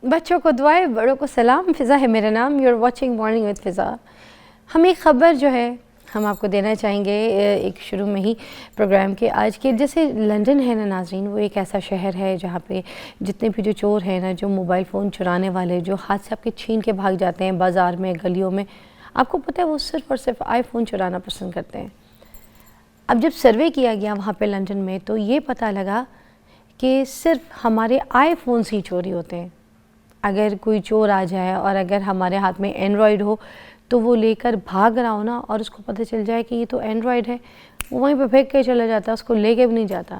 بچوں کو دعائیں، بڑوں کو سلام. فضا ہے میرا نام. You are watching morning with Faza. ہم ایک خبر جو ہے ہم آپ کو دینا چاہیں گے ایک شروع میں ہی پروگرام کے آج کے. جیسے لنڈن ہے نا ناظرین، وہ ایک ایسا شہر ہے جہاں پہ جتنے بھی جو چور ہیں نا، جو موبائل فون چرانے والے، جو ہاتھ سے آپ کے چھین کے بھاگ جاتے ہیں بازار میں، گلیوں میں، آپ کو پتہ ہے وہ صرف اور صرف آئی فون چرانا پسند کرتے ہیں. اب جب سروے کیا گیا وہاں پہ لنڈن میں تو یہ پتہ لگا کہ صرف ہمارے آئی فونس ہی چوری ہوتے ہیں. اگر کوئی چور آ جائے اور اگر ہمارے ہاتھ میں اینڈرائڈ ہو تو وہ لے کر بھاگ رہا ہو نا، اور اس کو پتہ چل جائے کہ یہ تو اینڈرائڈ ہے، وہ وہیں پہ پھینک کے چلا جاتا ہے، اس کو لے کے بھی نہیں جاتا.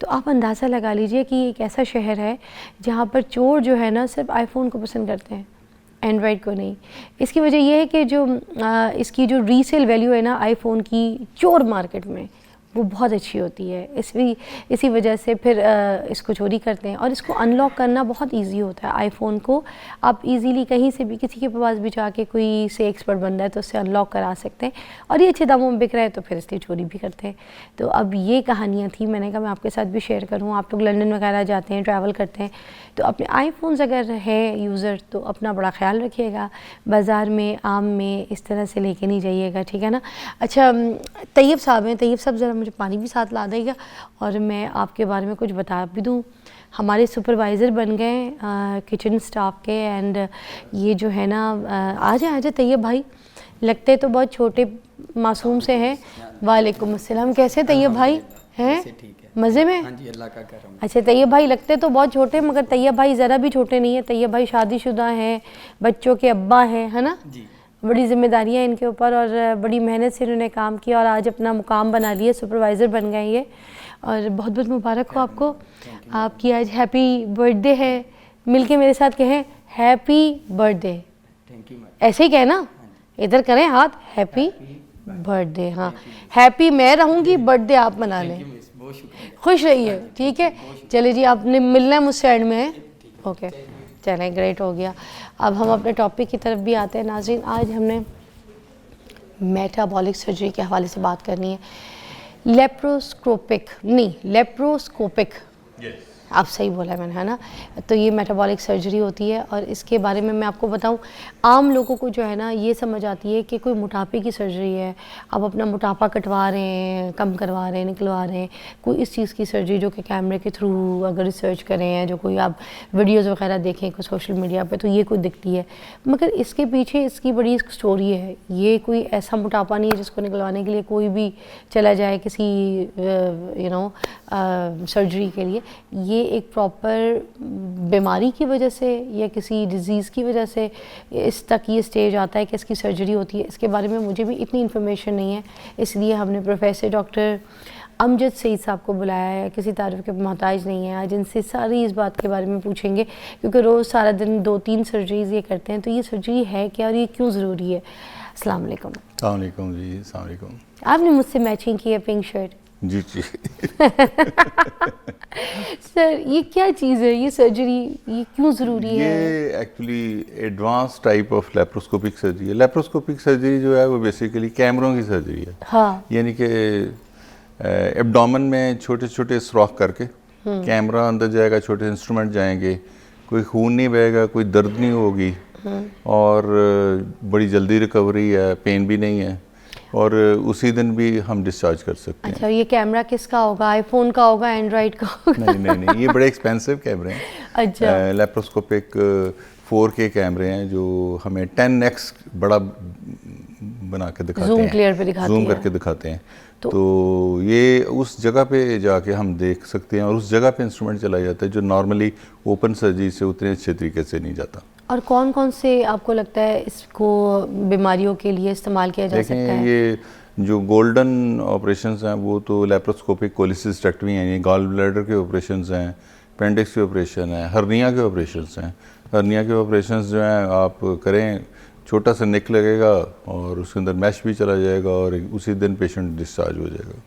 تو آپ اندازہ لگا لیجئے کہ یہ ایک ایسا شہر ہے جہاں پر چور جو ہے نا صرف آئی فون کو پسند کرتے ہیں، اینڈرائڈ کو نہیں. اس کی وجہ یہ ہے کہ جو اس کی جو ریسیل ویلیو ہے نا آئی فون کی چور مارکیٹ میں، وہ بہت اچھی ہوتی ہے. اسی وجہ سے پھر اس کو چوری کرتے ہیں. اور اس کو ان لاک کرنا بہت ایزی ہوتا ہے. آئی فون کو آپ ایزیلی کہیں سے بھی کسی کے پاس بھی جا کے کوئی سے ایکسپرٹ بندہ ہے تو اس سے ان لاک کرا سکتے ہیں، اور یہ اچھے داموں میں بک رہا ہے تو پھر اس لیے چوری بھی کرتے ہیں. تو اب یہ کہانیاں تھیں، میں نے کہا میں آپ کے ساتھ بھی شیئر کروں. آپ لوگ لنڈن وغیرہ جاتے ہیں، ٹریول کرتے ہیں، تو اپنے آئی فونز اگر ہے یوزر تو اپنا بڑا خیال رکھیے گا. بازار میں عام میں اس طرح سے لے کے نہیں جائیے گا، ٹھیک ہے نا. اچھا، طیب صاحب ہیں. طیب صاحب ذرا مجھے پانی بھی ساتھ لا دے گا اور میں آپ کے بارے میں کچھ بتا بھی دوں. ہمارے سپروائزر بن گئے کچن سٹاف کے، اینڈ یہ جو ہے نا آ جائیں طیب بھائی. لگتے تو بہت چھوٹے معصوم سے ہیں. وعلیکم السلام. کیسے طیب بھائی ہیں؟ مزے میں؟ ہاں جی، اللہ کا کرم. اچھا طیب بھائی لگتے تو بہت چھوٹے، مگر طیب بھائی ذرا بھی چھوٹے نہیں ہیں. طیب بھائی شادی شدہ ہیں، بچوں کے ابا ہیں، ہے نا. جی، بڑی ذمہ داریاں ان کے اوپر، اور بڑی محنت سے انہوں نے کام کیا اور آج اپنا مقام بنا لیے، سپروائزر بن گئے یہ. اور بہت بہت مبارک ہو آپ کو. آپ کی آج ہیپی برتھ ڈے ہے. مل کے میرے ساتھ کہیں happy birth day. Thank you. ایسے ہی کہنا، ادھر کریں ہاتھ. Happy birth day. ہاں، ہیپی میں رہوں گی، برتھ ڈے آپ منا لیں. بہت شکریہ. خوش رہیے، ٹھیک ہے. چلے جی، آپ نے ملنا ہے مجھ سے اینڈ میں. اوکے چلیں، گریٹ ہو گیا. اب ہم اپنے ٹاپک کی طرف بھی آتے ہیں ناظرین. آج ہم نے میٹابولک سرجری کے حوالے سے بات کرنی ہے. لیپروسکوپک آپ صحیح بولا ہے میں نے، ہے نا. تو یہ میٹابولک سرجری ہوتی ہے، اور اس کے بارے میں آپ کو بتاؤں، عام لوگوں کو جو ہے نا یہ سمجھ آتی ہے کہ کوئی موٹاپے کی سرجری ہے، آپ اپنا موٹاپا کٹوا رہے ہیں، کم کروا رہے ہیں، نکلوا رہے ہیں. کوئی اس چیز کی سرجری جو کہ کیمرے کے تھرو اگر ریسرچ کریں ہیں، جو کوئی آپ ویڈیوز وغیرہ دیکھیں کوئی سوشل میڈیا پہ، تو یہ کوئی دکھتی ہے. مگر اس کے پیچھے اس کی بڑی سٹوری ہے. یہ کوئی ایسا موٹاپا نہیں ہے جس کو نکلوانے کے لیے کوئی بھی چلا جائے کسی سرجری کے لیے. یہ ایک پراپر بیماری کی وجہ سے یا کسی ڈیزیز کی وجہ سے اس تک یہ سٹیج آتا ہے کہ اس کی سرجری ہوتی ہے. اس کے بارے میں مجھے بھی اتنی انفارمیشن نہیں ہے، اس لیے ہم نے پروفیسر ڈاکٹر امجد سعید صاحب کو بلایا ہے. کسی تعریف کے محتاج نہیں ہے. آج ان سے ساری اس بات کے بارے میں پوچھیں گے، کیونکہ روز سارا دن 2-3 سرجریز یہ کرتے ہیں. تو یہ سرجری ہے کیا اور یہ کیوں ضروری ہے؟ السلام علیکم. السلام علیکم جی. السلام علیکم. آپ نے مجھ سے میچنگ کی ہے پنک شرٹ. جی جی. سر یہ کیا چیز ہے، یہ سرجری یہ کیوں ضروری ہے؟ یہ actually advance type of laparoscopic surgery ہے. لیپروسکوپک سرجری جو ہے وہ بیسیکلی کیمروں کی سرجری ہے. ہاں، یعنی کہ ایبڈومن میں چھوٹے چھوٹے سوراخ کر کے کیمرہ اندر جائے گا، چھوٹے انسٹرومنٹ جائیں گے، کوئی خون نہیں بہے گا، کوئی درد نہیں ہوگی، اور بڑی جلدی ریکوری ہے، پین بھی نہیں ہے، اور اسی دن بھی ہم ڈسچارج کر سکتے ہیں. اچھا، یہ کیمرہ کس کا ہوگا؟ آئی فون کا ہوگا، اینڈرائڈ کا ہوگا؟ نہیں، یہ بڑے ایکسپینسو کیمرے ہیں. اچھا، لیپروسکوپک 4K کیمرے ہیں جو ہمیں 10x بڑا بنا کے دکھاتے ہیں، زوم کلیئر پہ دکھاتے ہیں، زوم کر کے دکھاتے ہیں. تو یہ اس جگہ پہ جا کے ہم دیکھ سکتے ہیں، اور اس جگہ پہ انسٹرومنٹ چلایا جاتا ہے جو نارملی اوپن سرجری سے اتنے اچھے طریقے سے نہیں جاتا. اور کون کون سے آپ کو لگتا ہے اس کو بیماریوں کے لیے استعمال کیا جا سکتا ہے؟ دیکھیں، یہ جو گولڈن آپریشنز ہیں وہ تو لیپروسکوپک کولیسسٹیکٹمی ہیں، یہ گال بلیڈر کے آپریشنز ہیں، اپینڈکس کے آپریشن ہیں، ہرنیا کے آپریشنز ہیں. ہرنیا کے آپریشنز جو ہیں آپ کریں، چھوٹا سا نک لگے گا اور اس کے اندر میش بھی چلا جائے گا اور اسی دن پیشنٹ ڈسچارج ہو جائے گا.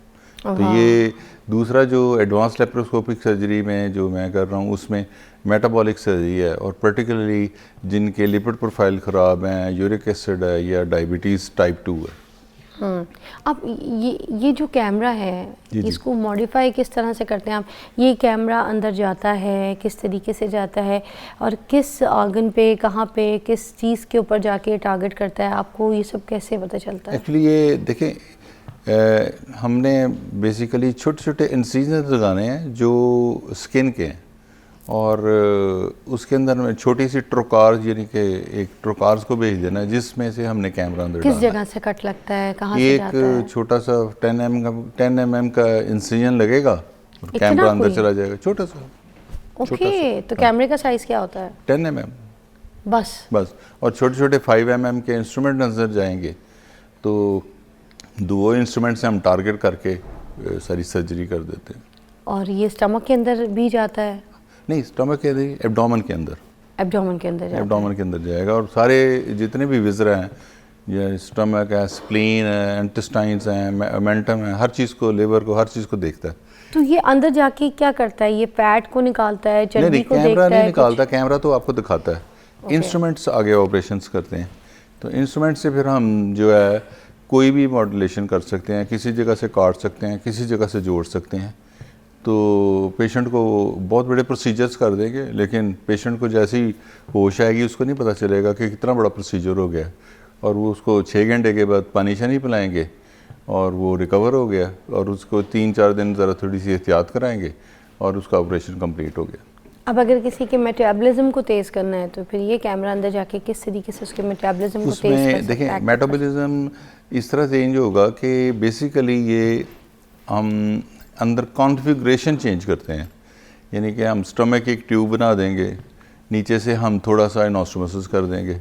تو یہ دوسرا جو ایڈوانس لیپروسکوپک سرجری میں جو میں کر رہا ہوں اس میں میٹابولک سرجری ہے، اور پرٹیکولرلی جن کے لپڈ پروفائل خراب ہیں، یورک ایسڈ ہے یا ڈائبٹیز ٹائپ 2 ہے، آپ یہ جو کیمرہ ہے اس کو ماڈیفائی کس طرح سے کرتے ہیں آپ؟ یہ کیمرہ اندر جاتا ہے کس طریقے سے جاتا ہے اور کس آرگن پہ کہاں پہ کس چیز کے اوپر جا کے ٹارگٹ کرتا ہے؟ آپ کو یہ سب کیسے پتہ چلتا ہے؟ ایکچولی یہ دیکھیں ہم نے بیسیکلی چھوٹے چھوٹے انسیجنز لگانے ہیں جو اسکن کے ہیں اور اس کے اندر میں چھوٹی سی ٹروکارز یعنی کہ ایک ٹروکارز کو بھیج دینا ہے جس میں سے ہم نے کیمرہ اندر ڈالنا ہے۔ کس جگہ سے کٹ لگتا ہے کہاں سے جاتا ہے؟ ایک چھوٹا سا 10 mm کا انسیجن لگے گا اور کیمرہ اندر چلا جائے گا، چھوٹا سا۔ اوکے، تو کیمرے کا سائز کیا ہوتا ہے؟ 10 mm بس اور چھوٹے چھوٹے 5 mm کے انسٹرومنٹ نظر جائیں گے تو دو انسٹرومنٹ سے ہم ٹارگٹ کر کے ساری سرجری کر دیتے ہیں۔ اور یہ اسٹمک کے اندر بھی جاتا ہے؟ نہیں، اسٹمک کے اندر، ایبڈومن کے اندر، ایبڈومن کے اندر ایبڈومن کے اندر جائے گا اور سارے جتنے بھی وزرا ہیں، یہ اسٹمک ہے، سپلین ہے، انٹسٹائنس ہیں، مینٹم ہے، ہر چیز کو، لیور کو، ہر چیز کو دیکھتا ہے۔ تو یہ اندر جا کے کیا کرتا ہے؟ یہ فیٹ کو نکالتا ہے، چربی کو دیکھتا ہے؟ کیمرہ نہیں نکالتا، کیمرہ تو آپ کو دکھاتا ہے، انسٹرومنٹس آگے آپریشنس کرتے ہیں، تو انسٹرومنٹ سے پھر ہم جو ہے کوئی بھی ماڈولیشن کر سکتے ہیں، کسی جگہ سے کاٹ سکتے ہیں، کسی جگہ سے جوڑ سکتے ہیں، تو پیشنٹ کو بہت بڑے پروسیجرز کر دیں گے، لیکن پیشنٹ کو جیسی ہوش آئے گی اس کو نہیں پتہ چلے گا کہ کتنا بڑا پروسیجر ہو گیا، اور وہ اس کو 6 گھنٹے کے بعد پانی شانی پلائیں گے اور وہ ریکور ہو گیا، اور اس کو 3-4 دن ذرا تھوڑی سی احتیاط کرائیں گے اور اس کا آپریشن کمپلیٹ ہو گیا۔ اب اگر کسی کے میٹابلزم کو تیز کرنا ہے تو پھر یہ کیمرہ اندر جا کے کس طریقے سے اس کے میٹابلزم کو اس تیز میں کر سکتا ہے؟ دیکھیں میٹابولزم اس طرح چینج ہوگا کہ بیسیکلی یہ ہم اندر کانفیگریشن چینج کرتے ہیں، یعنی کہ ہم سٹمک ایک ٹیوب بنا دیں گے، نیچے سے ہم تھوڑا سا انوسٹوموسس کر دیں گے،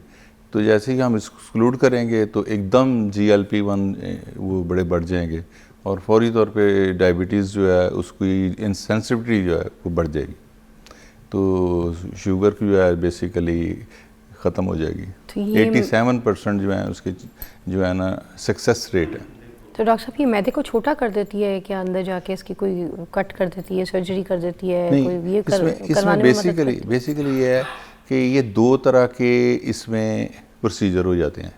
تو جیسے ہی ہم ایکسکلوڈ کریں گے تو ایک دم GLP-1 وہ بڑے بڑھ جائیں گے اور فوری طور پہ ڈائبٹیز جو ہے اس کی انسینسٹیوٹی جو ہے وہ بڑھ جائے گی، تو شوگر کی جو ہے بیسیکلی ختم ہو جائے گی۔ 87% جو ہے اس کے جو ہے نا سکسیس ریٹ ہے۔ تو ڈاکٹر صاحب یہ معدے کو چھوٹا کر دیتی ہے کیا اندر جا کے اس کی کوئی کٹ کر دیتی ہے، سرجری کر دیتی ہے؟ نہیں، اس میں بیسیکلی یہ ہے کہ یہ 2 طرح کے اس میں پروسیجر ہو جاتے ہیں،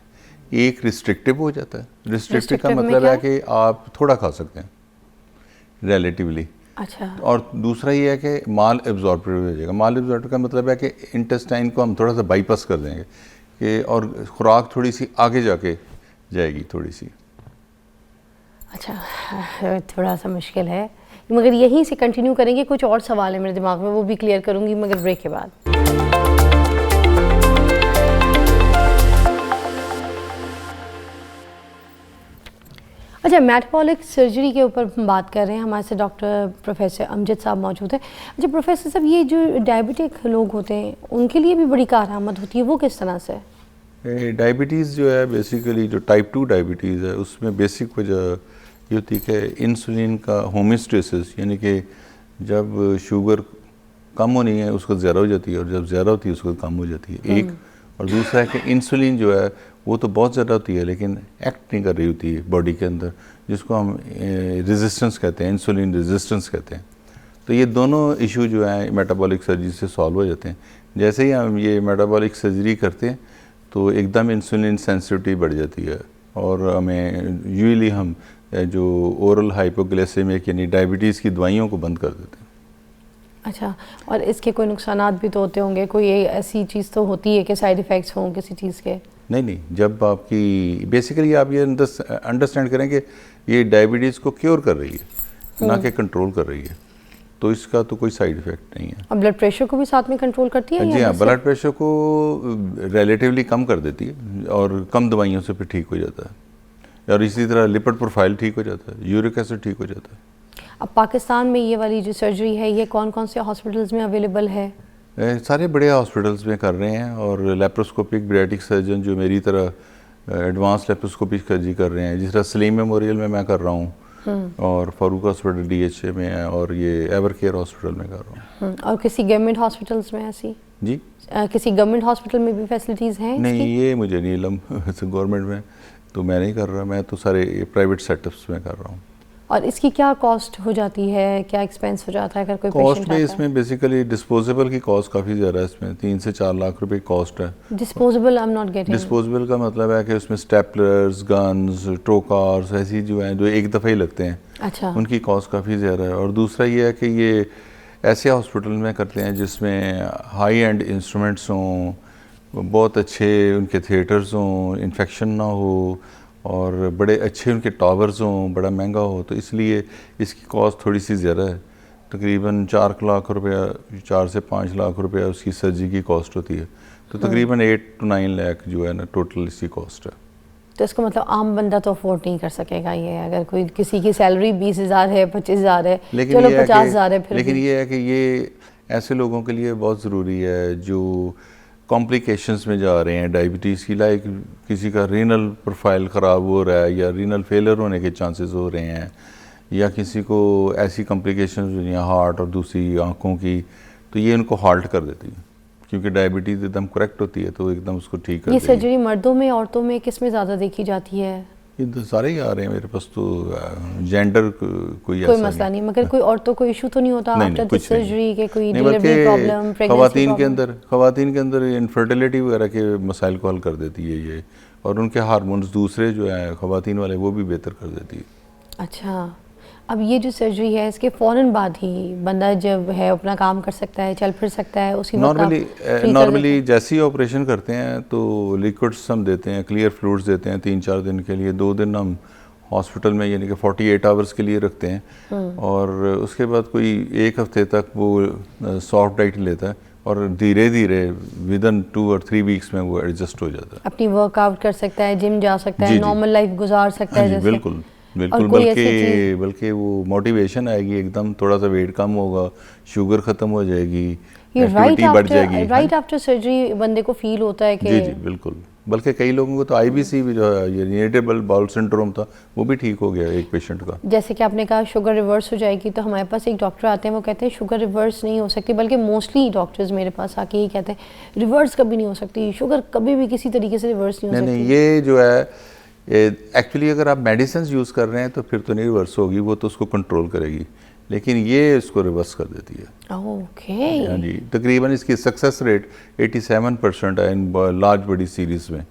ایک ریسٹرکٹیو ہو جاتا ہے، ریسٹرکٹیو کا مطلب ہے کہ آپ تھوڑا کھا سکتے ہیں ریلیٹیولی، اچھا، اور دوسرا یہ ہے کہ مال ایبزاربٹیو ہو جائے گا۔ مال ایبزاربٹیو کا مطلب ہے کہ انٹسٹائن کو ہم تھوڑا سا بائی پاس کر دیں گے کہ اور خوراک تھوڑی سی آگے جا کے جائے گی تھوڑی سی۔ اچھا، تھوڑا سا مشکل ہے، مگر یہیں سے کنٹینیو کریں گے، کچھ اور سوال ہے میرے دماغ میں وہ بھی کلیئر کروں گی مگر بریک کے بعد۔ اچھا، میٹابولک سرجری کے اوپر ہم بات کر رہے ہیں، ہمارے سے ڈاکٹر پروفیسر امجد صاحب موجود ہیں۔ اچھا پروفیسر صاحب، یہ جو ڈائبٹک لوگ ہوتے ہیں ان کے لیے بھی بڑی کارآمد ہوتی ہے، وہ کس طرح سے؟ ڈائبٹیز جو ہے بیسیکلی جو ٹائپ 2 ڈائبٹیز ہے اس میں بیسک وجہ یہ ہوتی ہے کہ انسولین کا ہومیوسٹیسس، یعنی کہ جب شوگر کم ہونی ہے اس کو زیادہ ہو جاتی ہے اور جب زیادہ ہوتی ہے اس کو کم ہو جاتی ہے، ایک، اور دوسرا ہے کہ انسولین جو ہے وہ تو بہت زیادہ ہوتی ہے لیکن ایکٹ نہیں کر رہی ہوتی ہے باڈی کے اندر، جس کو ہم ریزسٹنس کہتے ہیں، انسولین ریزسٹنس کہتے ہیں۔ تو یہ دونوں ایشو جو ہیں میٹابولک سرجری سے سالو ہو جاتے ہیں۔ جیسے ہی ہم یہ میٹابولک سرجری کرتے ہیں تو ایک دم انسولین سینسٹیوٹی بڑھ جاتی ہے اور ہمیں یوزلی ہم جو اورل ہائپوگلیسیمک یعنی ڈائبٹیز کی دوائیوں کو بند کر دیتے ہیں۔ اچھا، اور اس کے کوئی نقصانات بھی تو ہوتے ہوں گے، کوئی ایسی چیز تو ہوتی ہے کہ سائیڈ ایفیکٹس ہوں کسی چیز کے؟ نہیں، جب آپ کی بیسیکلی آپ یہ انڈرسٹینڈ کریں کہ یہ ڈائبٹیز کو کیور کر رہی ہے نہ کہ کنٹرول کر رہی ہے، تو اس کا تو کوئی سائیڈ ایفیکٹ نہیں ہے۔ اور بلڈ پریشر کو بھی ساتھ میں کنٹرول کرتی ہے؟ جی ہاں، بلڈ پریشر کو ریلیٹیولی کم کر دیتی ہے اور کم دوائیوں سے پھر ٹھیک ہو جاتا ہے، اور اسی طرح لپڈ پروفائل ٹھیک ہو جاتا ہے، یورک ایسڈ ٹھیک ہو جاتا ہے۔ اب پاکستان میں یہ والی جو سرجری ہے یہ کون کون سے ہاسپٹلز میں اویلیبل ہے؟ سارے بڑے ہاسپٹلز میں کر رہے ہیں، اور لیپروسکوپک بیریاٹک سرجن جو میری طرح ایڈوانس لیپروسکوپک سرجری کر رہے ہیں، جس طرح سلیم میموریل میں کر رہا ہوں، اور فاروق ہاسپٹل DHA میں ہے، اور یہ ایور کیئر ہاسپٹل میں کر رہا ہوں۔ اور کسی گورنمنٹ ہاسپٹلز میں ایسی؟ جی، کسی گورنمنٹ ہاسپٹل میں بھی فیسلٹیز ہیں؟ نہیں، یہ مجھے نہیں علم، گورنمنٹ میں تو میں نہیں کر رہا، میں تو سارے پرائیویٹ سیٹ اپس میں کر رہا ہوں۔ اور اس کی کیا کاسٹ ہو جاتی ہے, کیا ایکسپینس ہو جاتا ہے اگر کوئی پیشنٹ کاسٹ میں اس میں بیسیکلی ڈسپوزیبل کی کاسٹ کافی زیادہ ہے, اس میں 3 سے 4 لاکھ روپے کاسٹ ہے. Disposable I am not getting. Disposable کا مطلب ہے کہ اس میں اسٹیپلرز, گنز, ٹوکارز ایسی جو ہیں جو ایک دفعہ ہی لگتے ہیں, اچھا, ان کی کاسٹ کافی زیادہ ہے. اور دوسرا یہ ہے کہ یہ ایسے ہاسپٹل میں کرتے ہیں جس میں ہائی اینڈ انسٹرومنٹس ہوں, بہت اچھے ان کے تھیٹرز ہوں, انفیکشن نہ ہو, اور بڑے اچھے ان کے ٹاورز ہوں, بڑا مہنگا ہو, تو اس لیے اس کی کاسٹ تھوڑی سی زیادہ ہے. تقریباً 4 لاکھ روپیہ, 4 سے 5 لاکھ روپیہ اس کی سرجری کی کاسٹ ہوتی ہے. تو تقریباً 8 to 9 لاکھ جو ہے نا ٹوٹل اس کی کاسٹ ہے. تو اس کا مطلب عام بندہ تو افورڈ نہیں کر سکے گا یہ, اگر کوئی کسی کی سیلری 20,000 ہے, 25,000 ہے, چلو 50,000 ہے, پھر لیکن یہ ہے کہ یہ ایسے لوگوں کے لیے بہت ضروری ہے جو کمپلیکیشنز میں جا رہے ہیں ڈائبٹیز کی, لائک کسی کا رینل پروفائل خراب ہو رہا ہے یا رینل فیلر ہونے کے چانسز ہو رہے ہیں, یا کسی کو ایسی کمپلیکیشنز ہوئی ہیں ہارٹ اور دوسری آنکھوں کی, تو یہ ان کو ہالٹ کر دیتی ہے, کیونکہ ڈائبٹیز ایک دم کریکٹ ہوتی ہے تو ایک دم اس کو ٹھیک کر دیتی ہے. یہ سرجری مردوں میں عورتوں میں کس میں زیادہ دیکھی جاتی ہے؟ یہ تو سارے ہی آ رہے ہیں میرے پاس, تو جینڈر کوئی ایسا کوئی مسئلہ نہیں, مگر کوئی عورتوں کو ایشو تو نہیں ہوتا آفٹر سرجری کہ کوئی ڈیلیوری پرابلم, خواتین کے اندر انفرٹیلیٹی وغیرہ کے مسائل کو حل کر دیتی ہے یہ, اور ان کے ہارمونز دوسرے جو ہیں خواتین والے وہ بھی بہتر کر دیتی ہے. اچھا, اب یہ جو سرجری ہے اس کے فوراً بعد ہی بندہ جب ہے اپنا کام کر سکتا ہے, چل پھر سکتا ہے اسی وقت؟ نارملی جیسے ہی آپریشن کرتے ہیں تو لیکوڈس ہم دیتے ہیں, کلیئر فلوئڈز دیتے ہیں 3-4 دن کے لیے. 2 دن ہم ہاسپٹل میں یعنی کہ 48 آورز کے لیے رکھتے ہیں, اور اس کے بعد کوئی 1 ہفتے تک وہ سافٹ ڈائٹ لیتا ہے, اور دھیرے دھیرے ودن 2 or 3 ویکس میں وہ ایڈجسٹ ہو جاتا ہے. اپنی ورک آؤٹ کر سکتا ہے, جم جا سکتا ہے, نارمل لائف گزار سکتا ہے. بالکل بالکل, بلکہ وہ موٹیویشن آئے گی ایک دم, تھوڑا سا ویٹ کم ہوگا, شوگر ختم ہو جائے گی, ایکٹیویٹی بڑھ جائے گی. رائٹ آفٹر سرجری بندے کو فیل ہوتا ہے کہ جی بالکل, بلکہ کئی لوگوں کو تو آئی بی سی بھی جو ہے ارریٹیبل باؤل سنڈروم تھا وہ بھی ٹھیک ہو گیا ایک پیشنٹ کا. جیسے کہ آپ نے کہا شوگر ریورس ہو جائے گی, تو ہمارے پاس ایک ڈاکٹر آتے ہیں وہ کہتے ہیں شوگر ریورس نہیں ہو سکتی, بلکہ موسٹلی ڈاکٹرز میرے پاس آ کے یہ کہتے ہیں ریورس کبھی نہیں ہو سکتی, شوگر کبھی بھی کسی طریقے سے ریورس نہیں ہو سکتی. نہیں, یہ جو ہے ایکچولی اگر آپ میڈیسنز یوز کر رہے ہیں تو پھر تو نہیں ریورس ہوگی, وہ تو اس کو کنٹرول کرے گی, لیکن یہ اس کو ریورس کر دیتی ہے. اوکے, ہاں جی, تقریباً اس کی سکسیس ریٹ 87% ہے ان لارج بڑی سیریز میں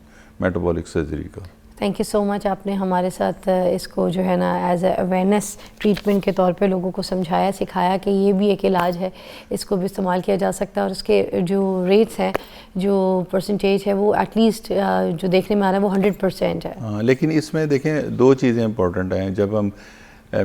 میٹابولک سرجری کا. تھینک یو سو مچ, آپ نے ہمارے ساتھ اس کو جو ہے نا ایز اے اویئرنیس ٹریٹمنٹ کے طور پہ لوگوں کو سمجھایا, سکھایا کہ یہ بھی ایک علاج ہے, اس کو بھی استعمال کیا جا سکتا ہے, اور اس کے جو ریٹس ہیں, جو پرسنٹیج ہے, وہ ایٹ لیسٹ جو دیکھنے میں آ رہا ہے وہ 100% ہے. ہاں, لیکن اس میں دیکھیں 2 چیزیں امپورٹنٹ ہیں. جب ہم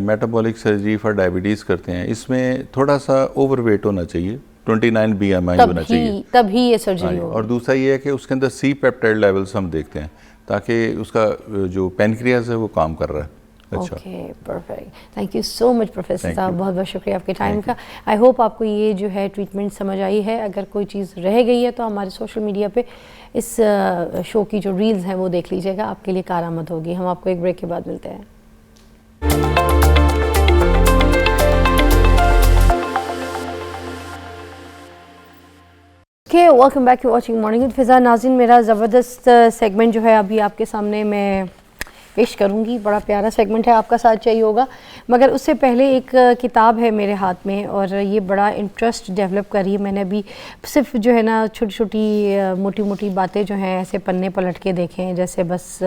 میٹابولک سرجری فار ڈائبٹیز کرتے ہیں, اس میں تھوڑا سا اوور ویٹ ہونا چاہیے, 29 BMI ہونا چاہیے, تبھی یہ سرجری ہوگی. اور دوسرا یہ ہے کہ اس کے اندر سی پیپٹائڈ لیولز ہم دیکھتے ہیں تاکہ اس کا جو پینکریاز ہے وہ کام کر رہا ہے. اچھا, okay, perfect. Thank you so much professor صاحب, بہت بہت شکریہ آپ کے ٹائم کا. آئی ہوپ آپ کو یہ جو ہے ٹریٹمنٹ سمجھ آئی ہے. اگر کوئی چیز رہ گئی ہے تو ہمارے سوشل میڈیا پہ اس شو کی جو ریلز ہیں وہ دیکھ لیجیے گا, آپ کے لیے کارآمد ہوگی. ہم آپ کو ایک بریک کے بعد ملتے ہیں. Welcome back to watching morning with Faza. ناظرین, میرا زبردست سیگمنٹ جو ہے ابھی آپ کے سامنے میں پیش کروں گی. بڑا پیارا سیگمنٹ ہے, آپ کا ساتھ چاہیے ہوگا, مگر اس سے پہلے ایک کتاب ہے میرے ہاتھ میں, اور یہ بڑا انٹرسٹ ڈیولپ کر رہی ہے. میں نے ابھی صرف جو ہے نا چھوٹی چھوٹی موٹی موٹی باتیں جو ہیں ایسے پنے پلٹ کے دیکھے ہیں, جیسے بس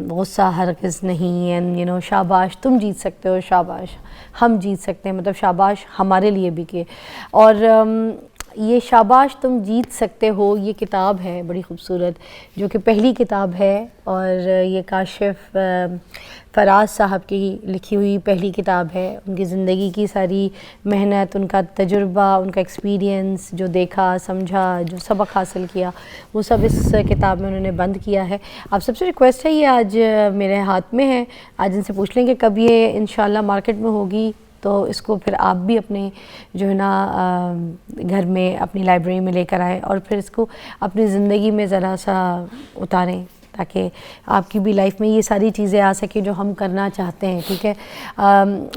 غصہ ہرگز نہیں, اینڈ شاباش تم جیت سکتے ہو, شاباش ہم جیت سکتے ہیں, مطلب شاباش ہمارے لیے بھی کہ, اور یہ شاباش تم جیت سکتے ہو یہ کتاب ہے بڑی خوبصورت, جو کہ پہلی کتاب ہے, اور یہ کاشف فراز صاحب کی لکھی ہوئی پہلی کتاب ہے. ان کی زندگی کی ساری محنت, ان کا تجربہ, ان کا ایکسپیرینس, جو دیکھا سمجھا, جو سبق حاصل کیا, وہ سب اس کتاب میں انہوں نے بند کیا ہے. آپ سب سے ریکویسٹ ہے, یہ آج میرے ہاتھ میں ہے, آج ان سے پوچھ لیں کہ کب یہ انشاءاللہ مارکیٹ میں ہوگی, تو اس کو پھر آپ بھی اپنے جو ہے نا گھر میں اپنی لائبریری میں لے کر آئیں, اور پھر اس کو اپنی زندگی میں ذرا سا اتاریں, تاکہ آپ کی بھی لائف میں یہ ساری چیزیں آ سکیں جو ہم کرنا چاہتے ہیں. ٹھیک ہے,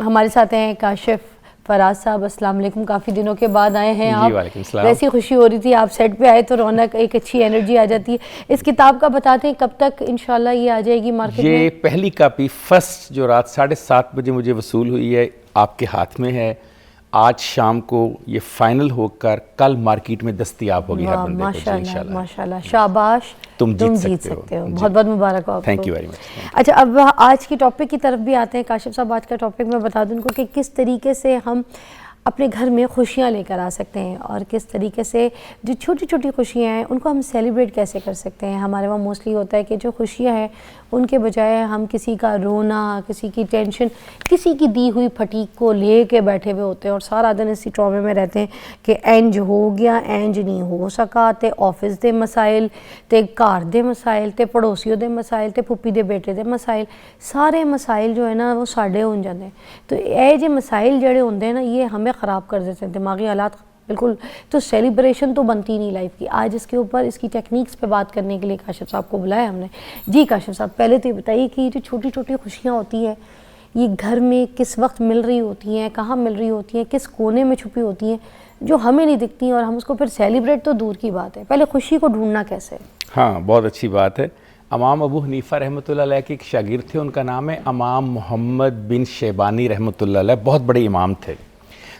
ہمارے ساتھ ہیں کاشف فراز صاحب السلام علیکم، کافی دنوں کے بعد آئے ہیں آپ. وعلیکم السلام. ویسی خوشی ہو رہی تھی آپ سیٹ پہ آئے تو رونق، ایک اچھی انرجی آ جاتی ہے. اس کتاب کا بتاتے ہیں کب تک انشاءاللہ یہ آ جائے گی مارکیٹ میں؟ یہ پہلی کاپی فرسٹ جو رات 7:30 بجے مجھے وصول ہوئی ہے آپ کے ہاتھ میں ہے. آج شام کو یہ فائنل ہو کر کل مارکیٹ میں دستیاب ہوگی ہر بندے کو جی انشاءاللہ. ماشاءاللہ، شاباش، تم جیت سکتے ہو. بہت بہت مبارک ہو آپ کو. Thank you very much. اچھا، اب آج کی ٹاپک کی طرف بھی آتے ہیں. کاشف صاحب آج کا ٹاپک میں بتا دوں ان کو کہ کس طریقے سے ہم اپنے گھر میں خوشیاں لے کر آ سکتے ہیں اور کس طریقے سے جو چھوٹی چھوٹی خوشیاں ہیں ان کو ہم سیلیبریٹ کیسے کر سکتے ہیں. ہمارے وہاں موسٹلی ہوتا ہے کہ جو خوشیاں ہیں ان کے بجائے ہم کسی کا رونا، کسی کی ٹینشن، کسی کی دی ہوئی پھٹیک کو لے کے بیٹھے ہوئے ہوتے ہیں اور سارا دن اسی ٹرامے میں رہتے ہیں کہ اینج ہو گیا، اینج نہیں ہو سکا، تے آفس دے مسائل، تے گھر دے مسائل، تے پڑوسیوں دے مسائل، تے پھپھی دے بیٹے دے مسائل. سارے مسائل جو ہے نا وہ ساڈے ہو جاندے ہیں. تو اے جو مسائل جڑے ہوندے ہیں نا یہ ہمیں خراب کر دیتے ہیں، دماغی حالات بالکل. تو سیلیبریشن تو بنتی نہیں لائف کی. آج اس کے اوپر اس کی ٹیکنیکس پہ بات کرنے کے لیے کاشف صاحب کو بلایا ہم نے. جی کاشف صاحب، پہلے تو یہ بتائیے کہ یہ جو چھوٹی چھوٹی خوشیاں ہوتی ہیں یہ گھر میں کس وقت مل رہی ہوتی ہیں، کہاں مل رہی ہوتی ہیں، کس کونے میں چھپی ہوتی ہیں جو ہمیں نہیں دکھتی اور ہم اس کو پھر سیلیبریٹ تو دور کی بات ہے. پہلے خوشی کو ڈھونڈنا کیسے؟ ہاں، بہت اچھی بات ہے. امام ابو حنیفہ رحمۃ اللہ علیہ کے ایک شاگرد تھے، ان کا نام ہے امام محمد بن شیبانی رحمۃ اللہ علیہ. بہت بڑے امام تھے.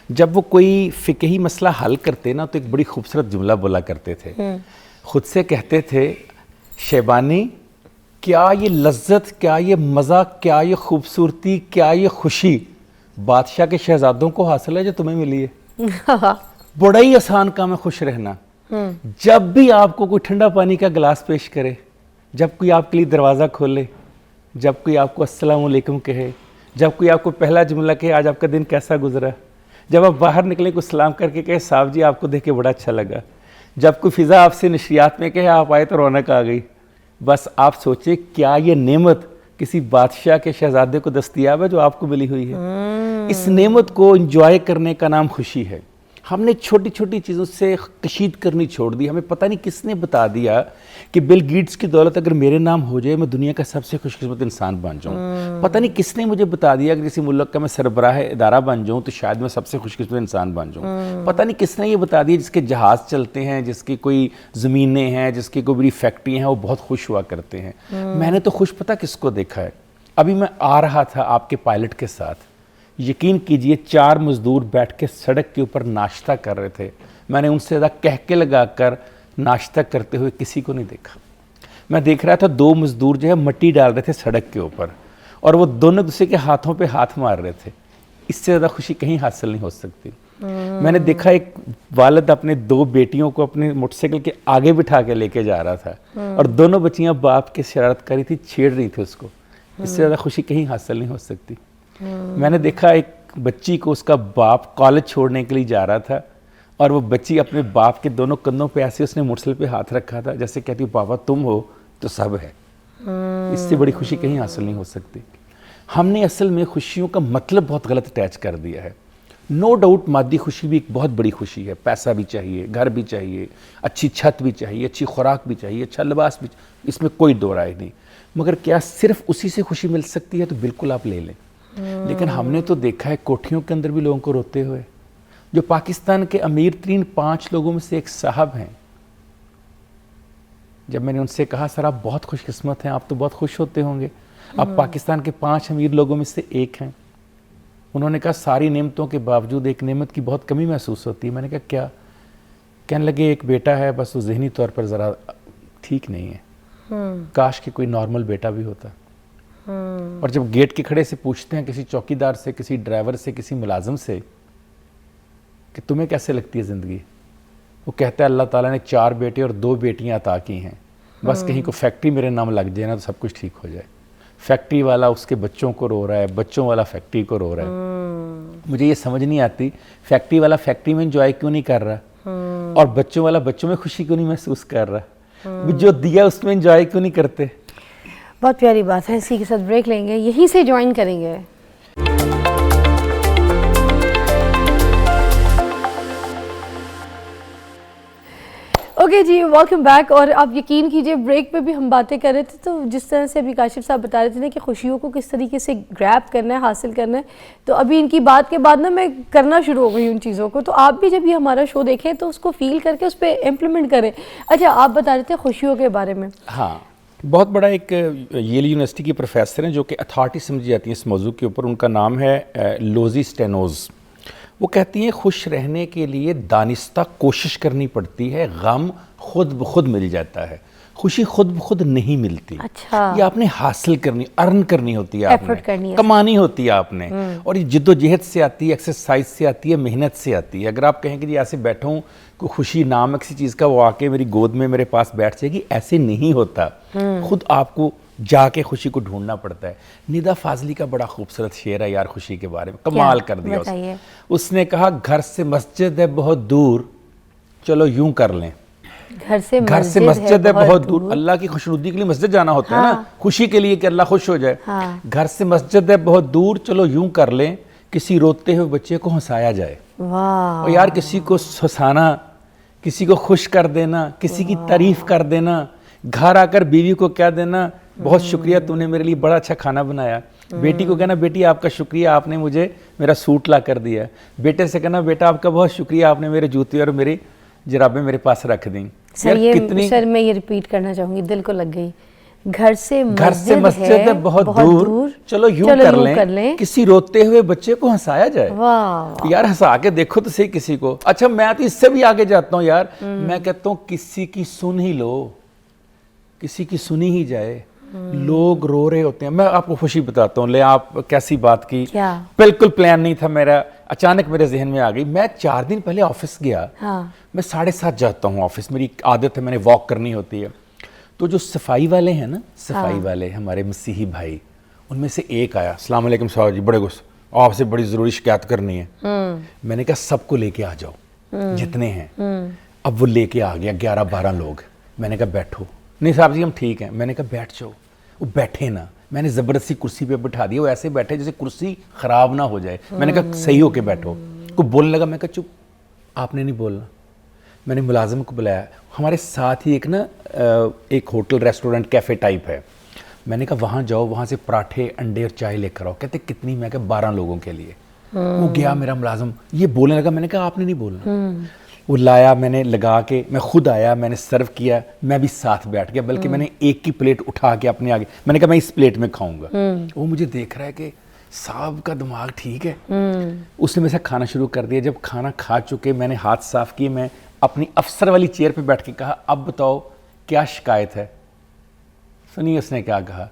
جب وہ کوئی فقہی مسئلہ حل کرتے نا تو ایک بڑی خوبصورت جملہ بولا کرتے تھے. خود سے کہتے تھے، شیبانی کیا یہ لذت، کیا یہ مزہ، کیا یہ خوبصورتی، کیا یہ خوشی بادشاہ کے شہزادوں کو حاصل ہے جو تمہیں ملی ہے؟ بڑا ہی آسان کام ہے خوش رہنا. جب بھی آپ کو کوئی ٹھنڈا پانی کا گلاس پیش کرے، جب کوئی آپ کے لیے دروازہ کھولے، جب کوئی آپ کو السلام علیکم کہے، جب کوئی آپ کو پہلا جملہ کہے آج آپ کا دن کیسا گزرا، جب آپ باہر نکلیں کو سلام کر کے کہے صاحب جی آپ کو دیکھ کے بڑا اچھا لگا، جب کوئی فضا آپ سے نشریات میں کہے آپ آئے تو رونق آ گئی. بس آپ سوچیں کیا یہ نعمت کسی بادشاہ کے شہزادے کو دستیاب ہے جو آپ کو ملی ہوئی ہے؟ اس نعمت کو انجوائے کرنے کا نام خوشی ہے. ہم نے چھوٹی چھوٹی چیزوں سے کشید کرنی چھوڑ دی. ہمیں پتہ نہیں کس نے بتا دیا کہ بل گیٹس کی دولت اگر میرے نام ہو جائے میں دنیا کا سب سے خوش قسمت انسان بن جاؤں. پتہ نہیں کس نے مجھے بتا دیا کہ کسی ملک کا میں سربراہ ادارہ بن جاؤں تو شاید میں سب سے خوش قسمت انسان بن جاؤں. پتہ نہیں کس نے یہ بتا دیا جس کے جہاز چلتے ہیں، جس کی کوئی زمینیں ہیں، جس کی کوئی بڑی فیکٹری ہیں وہ بہت خوش ہوا کرتے ہیں. میں نے تو خوش پتہ کس کو دیکھا ہے. ابھی میں آ رہا تھا آپ کے پائلٹ کے ساتھ، یقین کیجئے 4 مزدور بیٹھ کے سڑک کے اوپر ناشتہ کر رہے تھے. میں نے ان سے زیادہ کہکے لگا کر ناشتہ کرتے ہوئے کسی کو نہیں دیکھا. میں دیکھ رہا تھا 2 مزدور جو ہے مٹی ڈال رہے تھے سڑک کے اوپر اور وہ دونوں دوسرے کے ہاتھوں پہ ہاتھ مار رہے تھے. اس سے زیادہ خوشی کہیں حاصل نہیں ہو سکتی. میں نے دیکھا ایک والد اپنے 2 بیٹیوں کو اپنے موٹر سائیکل کے آگے بٹھا کے لے کے جا رہا تھا اور دونوں بچیاں باپ کی شرارت کری تھی، چھیڑ رہی تھی اس کو. اس سے زیادہ خوشی کہیں حاصل نہیں ہو سکتی. میں نے دیکھا ایک بچی کو اس کا باپ کالج چھوڑنے کے لیے جا رہا تھا اور وہ بچی اپنے باپ کے دونوں کندھوں پہ ایسے اس نے موٹر سائیکل پہ ہاتھ رکھا تھا جیسے کہتی بابا تم ہو تو سب ہے. اس سے بڑی خوشی کہیں حاصل نہیں ہو سکتی. ہم نے اصل میں خوشیوں کا مطلب بہت غلط اٹیچ کر دیا ہے. نو ڈاؤٹ مادی خوشی بھی ایک بہت بڑی خوشی ہے. پیسہ بھی چاہیے، گھر بھی چاہیے، اچھی چھت بھی چاہیے، اچھی خوراک بھی چاہیے، اچھا لباس بھی چاہیے. اس میں کوئی دو رائے نہیں. مگر کیا صرف اسی سے خوشی مل سکتی ہے؟ تو بالکل آپ لے لیں. لیکن ہم نے تو دیکھا ہے کوٹھیوں کے اندر بھی لوگوں کو روتے ہوئے. جو پاکستان کے امیر ترین 5 لوگوں میں سے ایک صاحب ہیں، جب میں نے ان سے کہا سر آپ بہت خوش قسمت ہیں، آپ تو بہت خوش ہوتے ہوں گے، آپ پاکستان کے 5 امیر لوگوں میں سے ایک ہیں. انہوں نے کہا ساری نعمتوں کے باوجود ایک نعمت کی بہت کمی محسوس ہوتی ہے. میں نے کہا کیا؟ کہنے لگے ایک بیٹا ہے بس وہ ذہنی طور پر ذرا ٹھیک نہیں ہے. کاش کہ کوئی نارمل بیٹا بھی ہوتا. اور جب گیٹ کے کھڑے سے پوچھتے ہیں کسی چوکیدار سے، کسی ڈرائیور سے، کسی ملازم سے کہ تمہیں کیسے لگتی ہے زندگی، وہ کہتا ہے اللہ تعالیٰ نے 4 بیٹے اور 2 بیٹیاں عطا کی ہیں، بس کہیں کو فیکٹری میرے نام لگ جائے نا تو سب کچھ ٹھیک ہو جائے. فیکٹری والا اس کے بچوں کو رو رہا ہے، بچوں والا فیکٹری کو رو رہا ہے. مجھے یہ سمجھ نہیں آتی فیکٹری والا فیکٹری میں انجوائے کیوں نہیں کر رہا اور بچوں والا بچوں میں خوشی کیوں نہیں محسوس کر رہا، جو دیا اس میں انجوائے کیوں نہیں کرتے. بہت پیاری بات ہے. اسی کے ساتھ بریک لیں گے، یہیں سے جوائن کریں گے. اوکے جی، ویلکم بیک. اور آپ یقین کیجئے بریک پہ بھی ہم باتیں کر رہے تھے تو جس طرح سے ابھی کاشف صاحب بتا رہے تھے نا کہ خوشیوں کو کس طریقے سے گریب کرنا ہے، حاصل کرنا ہے، تو ابھی ان کی بات کے بعد نا میں کرنا شروع ہو گئی ان چیزوں کو. تو آپ بھی جب یہ ہمارا شو دیکھیں تو اس کو فیل کر کے اس پہ امپلیمنٹ کریں. اچھا، آپ بتا رہے تھے خوشیوں کے بارے میں. ہاں، بہت بڑا ایک ییل یونیورسٹی کی پروفیسر ہیں جو کہ اتھارٹی سمجھی جاتی ہیں اس موضوع کے اوپر. ان کا نام ہے لوزی سٹینوز. وہ کہتی ہیں خوش رہنے کے لیے دانستہ کوشش کرنی پڑتی ہے، غم خود بخود مل جاتا ہے، خوشی خود بخود نہیں ملتی. اچھا، یہ آپ نے حاصل کرنی، ارن کرنی ہوتی ہے، آپ ایفرٹ کرنی نے ہے، کمانی ہوتی ہے آپ نے. اور یہ جد و جہد سے آتی ہے، ایکسرسائز سے آتی ہے، محنت سے آتی ہے. اگر آپ کہیں کہ جی ایسے بیٹھا ہوں کوئی خوشی نام کسی چیز کا وہ آ کے میری گود میں میرے پاس بیٹھ جائے گی، ایسے نہیں ہوتا. خود آپ کو جا کے خوشی کو ڈھونڈنا پڑتا ہے. ندا فاضلی کا بڑا خوبصورت شعر ہے یار خوشی کے بارے میں، کمال کر دیا اس نے کہا گھر سے مسجد ہے بہت دور، چلو یوں کر لیں. گھر سے مسجد ہے بہت دور، اللہ کی خوشنودی کے لیے مسجد جانا ہوتا ہے نا، خوشی کے لیے کہ اللہ خوش ہو جائے. گھر سے مسجد ہے بہت دور، چلو یوں کر لیں کسی روتے ہوئے بچے کو ہنسایا جائے. اور یار کسی کو ہنسانا، کسی کو خوش کر دینا، کسی کی تعریف کر دینا، گھر آ کر بیوی کو کہہ دینا بہت شکریہ تو نے میرے لیے بڑا اچھا کھانا بنایا. بیٹی کو کہنا بیٹی آپ کا شکریہ آپ نے مجھے میرا سوٹ لا کر دیا. بیٹے سے کہنا بیٹا آپ کا بہت شکریہ آپ نے میرے جوتے اور میری جرابیں میرے پاس رکھ دیں. سر میں یہ ریپیٹ کرنا چاہوں گی، دل کو لگ گئی. گھر سے مسجد ہے بہت دور، چلو یوں کر لیں کسی روتے ہوئے بچے کو ہنسایا جائے. یار ہنسا کے دیکھو تو صحیح کسی کو. اچھا میں تو اس سے بھی آگے جاتا ہوں یار، میں کہتا ہوں کسی کی سن ہی لو، کسی کی سنی ہی جائے. لوگ رو رہے ہوتے ہیں. میں آپ کو خوشی بتاتا ہوں، لے آپ کیسی بات کی، بالکل پلان نہیں تھا میرا، اچانک میرے ذہن میں آ گئی. میں 4 دن پہلے آفس گیا، میں 7:30 جاتا ہوں آفس، میری عادت ہے میں نے واک کرنی ہوتی ہے. تو جو صفائی والے ہیں نا، صفائی والے ہمارے مسیحی بھائی، ان میں سے ایک آیا، السلام علیکم صاحب جی، بڑے غصے، آپ سے بڑی ضروری شکایت کرنی ہے. میں نے کہا سب کو لے کے آ جاؤ جتنے ہیں. اب وہ لے کے آ گیا 11-12 لوگ. میں نے کہا بیٹھو. نہیں صاحب جی ہم ٹھیک ہیں. میں نے کہا بیٹھ جاؤ. وہ بیٹھے نا، میں نے زبردستی کرسی پہ بٹھا دیا، وہ ایسے بیٹھے جیسے کرسی خراب نہ ہو جائے. میں نے کہا صحیح ہو کے بیٹھو. کوئی بولنے لگا، میں کہا چپ، آپ نے نہیں بولنا. میں نے ملازم کو بلایا. ہمارے ساتھ ہی ایک ہوٹل ریسٹورنٹ کیفے ٹائپ ہے. میں نے کہا وہاں جاؤ، وہاں سے پراٹھے انڈے اور چائے لے کر آؤ. کہتے کتنی؟ میں کہا 12 لوگوں کے لیے. وہ گیا میرا ملازم، یہ بولنے لگا. میں نے کہا آپ نے نہیں بولنا. وہ لایا، میں نے لگا کے، میں خود آیا، میں نے سرو کیا، میں بھی ساتھ بیٹھ گیا، بلکہ میں نے ایک کی پلیٹ اٹھا کے اپنے آگے، میں نے کہا میں اس پلیٹ میں کھاؤں گا. وہ مجھے دیکھ رہا ہے کہ صاحب کا دماغ ٹھیک ہے. اس نے میرے سے کھانا شروع کر دیا. جب کھانا کھا چکے، میں نے ہاتھ صاف کیے، میں اپنی افسر والی چیئر پہ بیٹھ کے کہا اب بتاؤ کیا شکایت ہے. سنیے اس نے کیا کہا،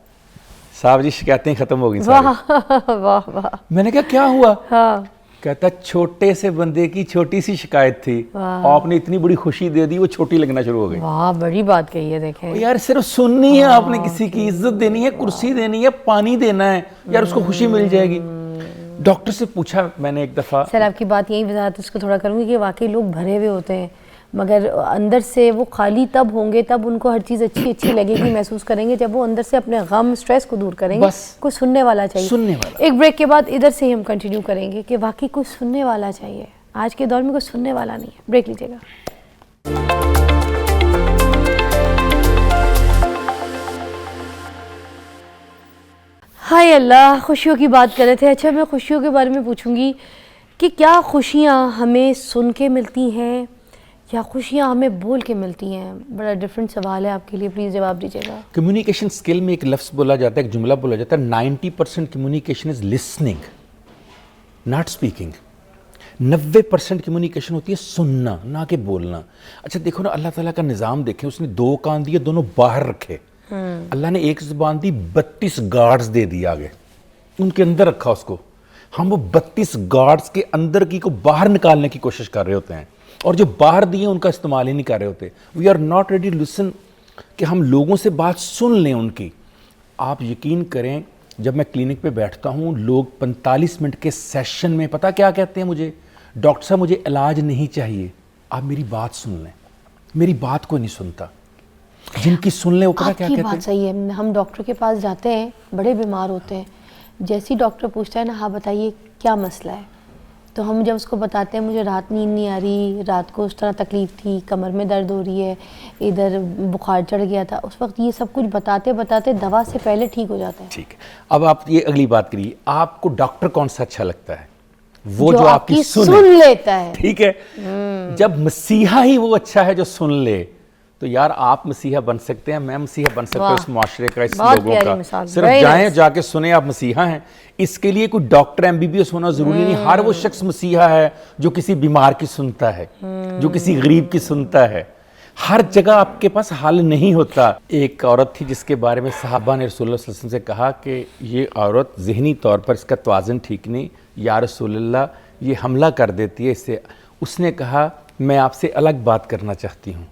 صاحب جی شکایتیں ختم ہو گئی. واہ واہ. میں نے کہا کیا ہوا؟ کہتا چھوٹے سے بندے کی چھوٹی سی شکایت تھی، آپ نے اتنی بڑی خوشی دے دی وہ چھوٹی لگنا شروع ہو گئی. واہ بڑی بات کہی ہے. دیکھیں یار صرف سننی ہے آپ نے، کسی کی عزت دینی ہے، کرسی دینی ہے، پانی دینا ہے، یار اس کو خوشی مل جائے گی. ڈاکٹر سے پوچھا میں نے ایک دفعہ. سر آپ کی بات یہی وضاحت اس کو تھوڑا کروں گی کہ واقعی لوگ بھرے ہوئے ہوتے ہیں مگر اندر سے وہ خالی تب ہوں گے، تب ان کو ہر چیز اچھی لگے گی، محسوس کریں گے جب وہ اندر سے اپنے غم سٹریس کو دور کریں گے. کوئی سننے والا چاہیے. ایک بریک کے بعد ادھر سے ہی ہم کنٹینیو کریں گے کہ واقعی کوئی سننے والا چاہیے. آج کے دور میں کوئی سننے والا نہیں ہے. بریک لیجیے گا. ہائے اللہ، خوشیوں کی بات کر رہے تھے. اچھا میں خوشیوں کے بارے میں پوچھوں گی کہ کیا خوشیاں ہمیں سن کے ملتی ہیں یا خوشیاں ہمیں بول کے ملتی ہیں؟ بڑا ڈیفرنٹ سوال ہے آپ کے لیے، پلیز جواب دیجیے گا. کمیونیکیشن سکل میں ایک لفظ بولا جاتا ہے، ایک جملہ بولا جاتا ہے، 90% communication is listening not speaking. 90% communication ہوتی ہے سننا، نہ کہ بولنا. اچھا دیکھو نا، اللہ تعالیٰ کا نظام دیکھیں، اس نے 2 کان دیے، دونوں باہر رکھے. اللہ نے ایک زبان دی، 32 گارڈز دے دی آگے، ان کے اندر رکھا اس کو. ہم وہ 32 گارڈز کے اندر کی کو باہر نکالنے کی کوشش کر رہے ہوتے ہیں، اور جو باہر دیے ان کا استعمال ہی نہیں کر رہے ہوتے. We are not ready to listen, کہ ہم لوگوں سے بات سن لیں ان کی. آپ یقین کریں جب میں کلینک پہ بیٹھتا ہوں، لوگ 45 منٹ کے سیشن میں پتہ کیا کہتے ہیں مجھے، ڈاکٹر صاحب مجھے علاج نہیں چاہیے، آپ میری بات سن لیں. میری بات کوئی نہیں سنتا. جن کی سن لیں وہ پتہ کیا کہتے ہیں. بات صحیح ہے. ہم ڈاکٹر کے پاس جاتے ہیں، بڑے بیمار ہوتے ہیں، جیسی ڈاکٹر پوچھتا ہے نا ہاں بتائیے کیا مسئلہ ہے، تو ہم جب اس کو بتاتے ہیں مجھے رات نیند نہیں آ رہی, رات کو اس طرح تکلیف تھی, کمر میں درد ہو رہی ہے, ادھر بخار چڑھ گیا تھا, اس وقت یہ سب کچھ بتاتے بتاتے دوا سے پہلے ٹھیک ہو جاتا ہے. ٹھیک ہے, اب آپ یہ اگلی بات کریے, آپ کو ڈاکٹر کون سا اچھا لگتا ہے؟ وہ جو آپ کی سن لیتا ہے. ٹھیک ہے, جب مسیحا ہی وہ اچھا ہے جو سن لے, تو یار آپ مسیحا بن سکتے ہیں, میں مسیحا بن سکتا ہوں اس معاشرے کا, اس لوگوں کا. صرف جائیں جا کے سنیں آپ مسیحا ہیں. اس کے لیے کوئی ڈاکٹر MBBS ہونا ضروری نہیں. ہر وہ شخص مسیحا ہے جو کسی بیمار کی سنتا ہے, جو کسی غریب کی سنتا ہے. ہر جگہ آپ کے پاس حل نہیں ہوتا. ایک عورت تھی جس کے بارے میں صحابہ نے رسول اللہ صلی اللہ علیہ وسلم سے کہا کہ یہ عورت ذہنی طور پر اس کا توازن ٹھیک نہیں, یا رسول اللہ یہ حملہ کر دیتی ہے اس سے. اس نے کہا میں آپ سے الگ بات کرنا چاہتی ہوں.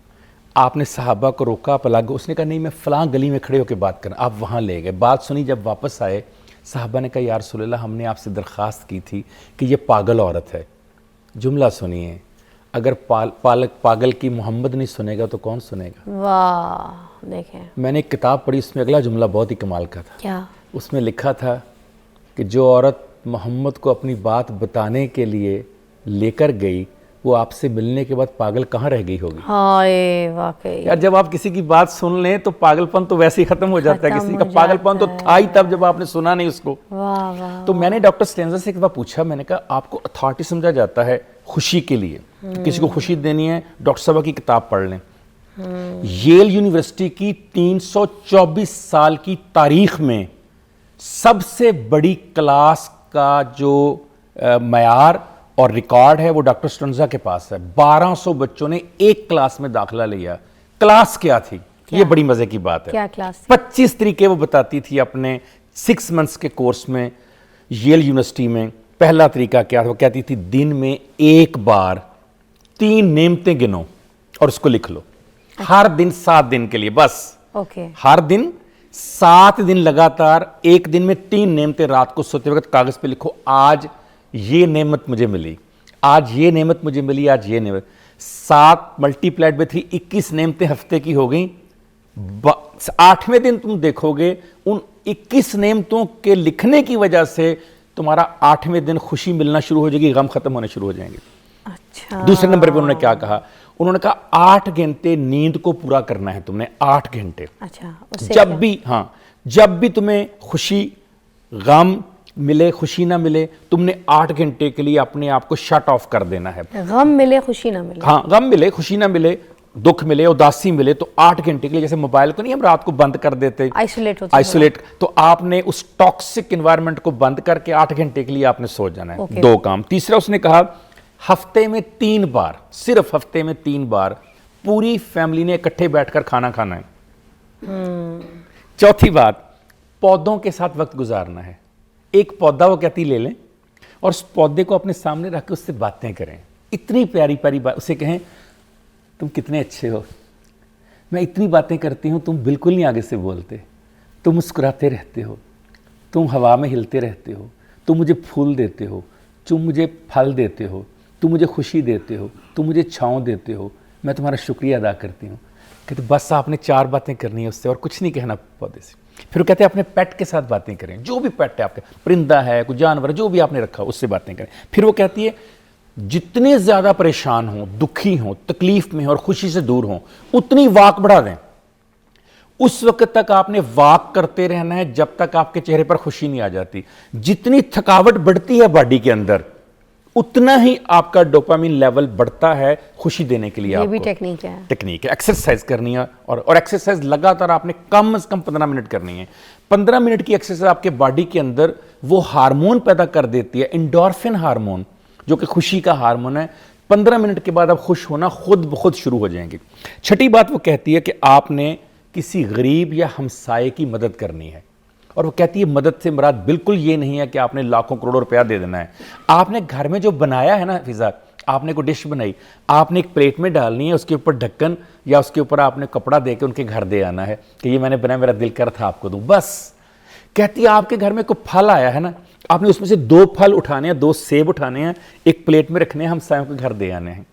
آپ نے صحابہ کو روکا, آپ الگ. اس نے کہا نہیں, میں فلاں گلی میں کھڑے ہو کے بات کرنا. آپ وہاں لے گئے, بات سنی. جب واپس آئے صحابہ نے کہا یا رسول اللہ ہم نے آپ سے درخواست کی تھی کہ یہ پاگل عورت ہے. جملہ سنیے, اگر پاگل کی محمد نہیں سنے گا تو کون سنے گا؟ واہ, دیکھیں میں نے ایک کتاب پڑھی, اس میں اگلا جملہ بہت ہی کمال کا تھا. کیا؟ اس میں لکھا تھا کہ جو عورت محمد کو اپنی بات بتانے کے لیے لے کر گئی, وہ آپ سے ملنے کے بعد پاگل کہاں رہ گئی ہوگی؟ ہائے واقعی یار, جب آپ کسی کی بات سن لیں تو پاگل پن تو ویسے ہی ختم ہو جاتا ہے. کسی کا پاگل پن تو تھا ہی تب جب آپ نے سنا نہیں اس کو. واہ واہ. تو میں نے ڈاکٹر سٹینزا سے ایک بار پوچھا, میں نے کہا آپ کو اتھارٹی سمجھا جاتا ہے خوشی کے لیے, کسی کو خوشی دینی ہے ڈاکٹر صاحبہ کی کتاب پڑھ لیں. ییل یونیورسٹی کی 324 سال کی تاریخ میں سب سے بڑی کلاس کا جو معیار اور ریکارڈ ہے وہ ڈاکٹر سٹینزا کے پاس ہے. 1200 بچوں نے ایک کلاس میں داخلہ لیا. کلاس کیا تھی؟ یہ بڑی مزے کی بات ہے. کیا کلاس؟ 25 طریقے وہ بتاتی تھی اپنے 6 منتھس کے کورس میں ییل یونیورسٹی میں. پہلا طریقہ کیا تھا؟ وہ کہتی تھی دن میں ایک بار 3 نعمتیں گنو اور اس کو لکھ لو. ہر دن 7 دن کے لیے بس. اوکے. ہر دن 7 دن لگاتار, ایک دن میں 3 نعمتیں رات کو سوتے وقت کاغذ پہ لکھو. آج یہ نعمت مجھے ملی, آج یہ نعمت مجھے ملی, آج یہ نعمت. 7 ملٹی پلائڈ بائی 3 21 نعمتیں ہفتے کی ہو گئیں. 8ویں دن تم دیکھو گے ان 21 نعمتوں کے لکھنے کی وجہ سے تمہارا 8ویں دن خوشی ملنا شروع ہو جائے گی, غم ختم ہونے شروع ہو جائیں گے. اچھا. دوسرے نمبر پہ انہوں نے کیا کہا؟ انہوں نے کہا 8 گھنٹے نیند کو پورا کرنا ہے تم نے. 8 گھنٹے. اچھا. جب بھی تمہیں خوشی غم ملے خوشی نہ ملے, تم نے 8 گھنٹے کے لیے اپنے آپ کو شٹ آف کر دینا ہے. غم ملے خوشی نہ ملے. ہاں, غم ملے خوشی نہ ملے, دکھ ملے اداسی ملے, تو 8 گھنٹے کے لیے, جیسے موبائل کو نہیں ہم رات کو بند کر دیتے, آئسولیٹ, تو آپ نے اس ٹاکسک انوائرمنٹ کو بند کر کے 8 گھنٹے کے لیے آپ نے سو جانا ہے. 2 کام. تیسرا اس نے کہا ہفتے میں 3 بار, صرف ہفتے میں 3 بار پوری فیملی نے اکٹھے بیٹھ کر کھانا کھانا ہے. چوتھی بات, پودوں کے ساتھ وقت گزارنا ہے. ایک پودا وہ کہتی لے لیں اور اس پودے کو اپنے سامنے رکھ کے اس سے باتیں کریں. اتنی پیاری پیاری بات, اسے کہیں تم کتنے اچھے ہو, میں اتنی باتیں کرتی ہوں, تم بالکل نہیں آگے سے بولتے, تم مسکراتے رہتے ہو, تم ہوا میں ہلتے رہتے ہو, تم مجھے پھول دیتے ہو, تم مجھے پھل دیتے ہو, تم مجھے خوشی دیتے ہو, تم مجھے چھاؤں دیتے ہو, میں تمہارا شکریہ ادا کرتی ہوں. کہتے بس آپ نے 4 باتیں کرنی ہے اس سے اور کچھ نہیں کہنا پودے سے. پھر وہ کہتے ہیں اپنے پیٹ کے ساتھ باتیں کریں, جو بھی پیٹ ہے آپ کا, پرندہ ہے, کوئی جانور, جو بھی آپ نے رکھا اس سے باتیں کریں. پھر وہ کہتی ہے جتنے زیادہ پریشان ہوں, دکھی ہوں, تکلیف میں ہوں اور خوشی سے دور ہوں, اتنی واک بڑھا دیں. اس وقت تک آپ نے واک کرتے رہنا ہے جب تک آپ کے چہرے پر خوشی نہیں آ جاتی. جتنی تھکاوٹ بڑھتی ہے باڈی کے اندر, اتنا ہی آپ کا ڈوپامین لیول بڑھتا ہے خوشی دینے کے لیے. یہ بھی ٹیکنیک ہے. ٹیکنیک ہے. ایکسرسائز کرنی ہے اور ایکسرسائز لگاتار آپ نے کم از کم 15 منٹ کرنی ہے. 15 منٹ کی ایکسرسائز آپ کے باڈی کے اندر وہ ہارمون پیدا کر دیتی ہے, انڈورفن ہارمون, جو کہ خوشی کا ہارمون ہے. 15 منٹ کے بعد آپ خوش ہونا خود بخود شروع ہو جائیں گے. چھٹی بات وہ کہتی ہے کہ آپ نے کسی غریب یا ہمسائے کی مدد کرنی ہے. اور وہ کہتی ہے مدد سے مراد بالکل یہ نہیں ہے کہ آپ نے لاکھوں کروڑوں روپیہ دے دینا ہے. آپ نے گھر میں جو بنایا ہے نا فضا, آپ نے کوئی ڈش بنائی, آپ نے ایک پلیٹ میں ڈالنی ہے, اس کے اوپر ڈھکن یا اس کے اوپر آپ نے کپڑا دے کے ان کے گھر دے آنا ہے کہ یہ میں نے بنایا, میرا دل کر تھا آپ کو دوں, بس. کہتی ہے آپ کے گھر میں کوئی پھل آیا ہے نا, آپ نے اس میں سے 2 پھل اٹھانے ہیں, 2 سیب اٹھانے ہیں, ایک پلیٹ میں رکھنے ہیں, ہمسایوں کے گھر دے آنے ہیں.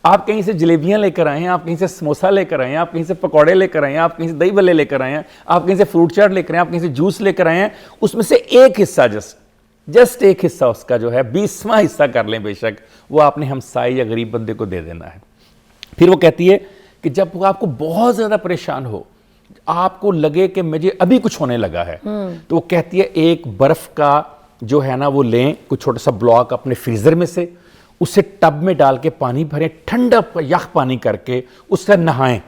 آپ کہیں سے جلیبیاں لے کر آئے ہیں, آپ کہیں سے سموسا لے کر آئے ہیں, آپ کہیں سے پکوڑے لے کر آئے ہیں, آپ کہیں سے دہی بلے لے کر آئے ہیں, آپ کہیں سے فروٹ چاٹ لے کر آئے ہیں, آپ کہیں سے جوس لے کر آئے ہیں, اس میں سے ایک حصہ جس جسٹ ایک حصہ اس کا جو ہے 20واں حصہ کر لیں بے شک, وہ آپ نے ہمسائے یا غریب بندے کو دے دینا ہے. پھر وہ کہتی ہے کہ جب وہ آپ کو بہت زیادہ پریشان ہو, آپ کو لگے کہ مجھے ابھی کچھ ہونے لگا ہے, تو وہ کہتی ہے ایک برف کا جو ہے نا وہ لیں, کوئی چھوٹا سا بلاک اپنے فریزر میں سے, اسے ٹب میں ڈال کے پانی بھریں, ٹھنڈا یخ پانی کر کے اس سے نہائیں,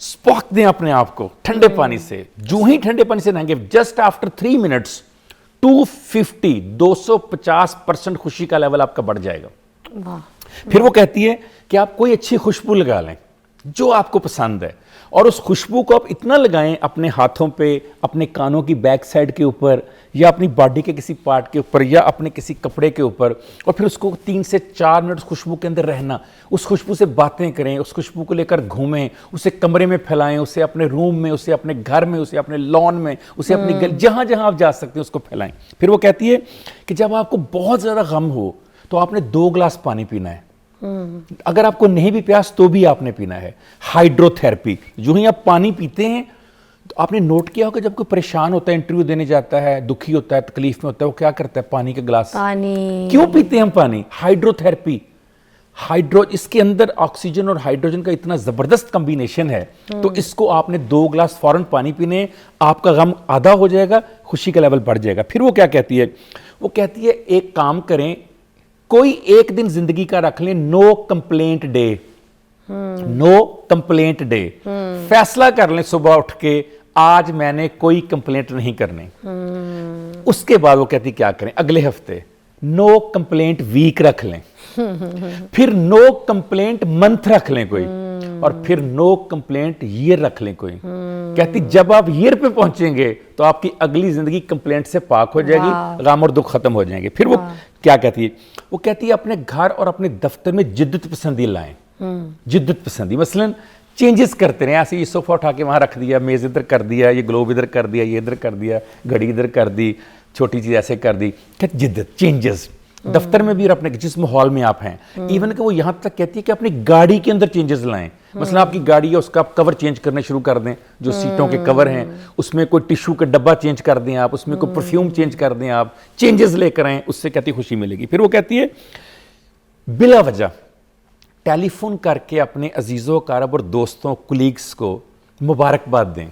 سپاک دیں اپنے آپ کو ٹھنڈے پانی سے. جو ہی ٹھنڈے پانی سے نہائیں گے, جسٹ آفٹر 3 منٹس 250% خوشی کا لیول آپ کا بڑھ جائے گا. پھر وہ کہتی ہے کہ آپ کوئی اچھی خوشبو لگا لیں جو آپ کو پسند ہے, اور اس خوشبو کو آپ اتنا لگائیں اپنے ہاتھوں پہ, اپنے کانوں کی بیک سائڈ کے اوپر, یا اپنی باڈی کے کسی پارٹ کے اوپر, یا اپنے کسی کپڑے کے اوپر, اور پھر اس کو 3 سے 4 منٹ اس خوشبو کے اندر رہنا, اس خوشبو سے باتیں کریں, اس خوشبو کو لے کر گھومیں, اسے کمرے میں پھیلائیں, اسے اپنے روم میں, اسے اپنے گھر میں, اسے اپنے لان میں, اسے اپنی جہاں جہاں آپ جا سکتے ہیں اس کو پھیلائیں. پھر وہ کہتی ہے کہ جب آپ کو بہت زیادہ غم ہو تو آپ نے 2 گلاس پانی پینا ہے, اگر آپ کو نہیں بھی پیاس تو بھی آپ نے پینا ہے. ہائیڈرو تھراپی, جو ہی آپ پانی پیتے ہیں تو آپ نے نوٹ کیا ہوگا جب کوئی پریشان ہوتا ہے, انٹرویو دینے جاتا ہے, دکھی ہوتا ہے, تکلیف میں ہوتا ہے, وہ کیا کرتا ہے, پانی کا گلاس. پانی کیوں پیتے ہیں ہم پانی؟ Hydro therapy. اس کے اندر آکسیجن اور ہائیڈروجن کا اتنا زبردست کمبینیشن ہے, تو اس کو آپ نے 2 گلاس فوراً پانی پینے, آپ کا غم آدھا ہو جائے گا, خوشی کا لیول بڑھ جائے گا. پھر وہ کیا کہتی ہے, وہ کہتی ہے ایک کام کریں, کوئی ایک دن زندگی کا رکھ لیں, نو کمپلینٹ ڈے. نو کمپلینٹ ڈے, فیصلہ کر لیں صبح اٹھ کے آج میں نے کوئی کمپلینٹ نہیں کرنے. اس کے بعد وہ کہتی کیا کریں, اگلے ہفتے نو کمپلینٹ ویک رکھ لیں, پھر نو کمپلینٹ منتھ رکھ لیں کوئی, اور پھر نو کمپلینٹ ایئر رکھ لیں کوئی. کہتی جب آپ ایئر پہ پہنچیں گے تو آپ کی اگلی زندگی کمپلینٹ سے پاک ہو جائے گی, غم اور دکھ ختم ہو جائیں گے. پھر وہ کیا کہتی ہے, وہ کہتی ہے اپنے گھر اور اپنے دفتر میں جدت پسندی لائیں. جدت پسندی مثلاً چینجز کرتے رہیں, ایسے یہ صوفہ اٹھا کے وہاں رکھ دیا, میز ادھر کر دیا, یہ گلوب ادھر کر دیا, یہ ادھر کر دیا, گھڑی ادھر کر دی, چھوٹی چیز ایسے کر دی. جدت, چینجز دفتر میں بھی اور اپنے جس ماحول میں آپ ہیں. ایون کہ وہ یہاں تک کہتی ہے کہ اپنی گاڑی کے اندر چینجز لائیں. مثلا آپ کی گاڑی ہے, اس کا کور چینج کرنے شروع کر دیں, جو سیٹوں کے کور ہیں اس میں کوئی ٹیشو کا ڈبہ چینج کر دیں آپ, اس میں کوئی پرفیوم چینج کر دیں آپ, چینجز لے کر آئیں, اس سے کہتی خوشی ملے گی. پھر وہ کہتی ہے بلا وجہ ٹیلی فون کر کے اپنے عزیزوں, اقارب اور دوستوں, کولیگس کو مبارکباد دیں.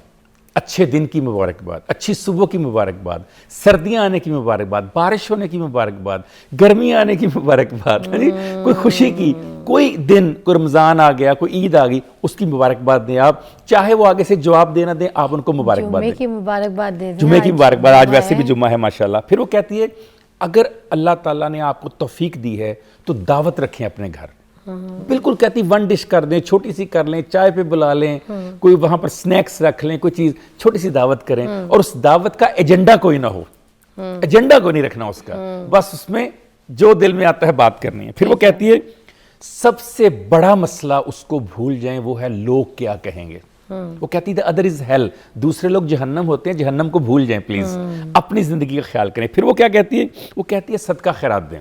اچھے دن کی مبارکباد, اچھی صبح کی مبارکباد, سردیاں آنے کی مبارکباد, بارش ہونے کی مبارکباد, گرمی آنے کی مبارکباد, کوئی خوشی کی, کوئی دن, کوئی رمضان آ گیا, کوئی عید آ گئی, اس کی مبارکباد دیں آپ. چاہے وہ آگے سے جواب دینا دیں, آپ ان کو مبارکباد دیں. جمعے کی مبارکباد دیں. جمعے کی مبارکباد, آج ویسے بھی جمعہ ہے ماشاءاللہ. پھر وہ کہتی ہے اگر اللہ تعالیٰ نے آپ کو توفیق دی ہے تو دعوت رکھیں اپنے گھر. بالکل کہتی 1 ڈش کر دیں, چھوٹی سی کر لیں, چائے پہ بلا لیں, کوئی وہاں پر سنیکس رکھ لیں, کوئی چیز چھوٹی سی دعوت کریں, اور اس دعوت کا ایجنڈا کوئی نہ ہو, ایجنڈا کوئی نہیں رکھنا اس کا, بس اس میں جو دل میں آتا ہے بات کرنی ہے. پھر وہ کہتی ہے سب سے بڑا مسئلہ اس کو بھول جائیں, وہ ہے لوگ کیا کہیں گے. وہ کہتی ہے ادر از ہیل, دوسرے لوگ جہنم ہوتے ہیں, جہنم کو بھول جائیں پلیز, اپنی زندگی کا خیال کریں. پھر وہ کیا کہتی ہے, وہ کہتی ہے صدقہ خیرات دیں.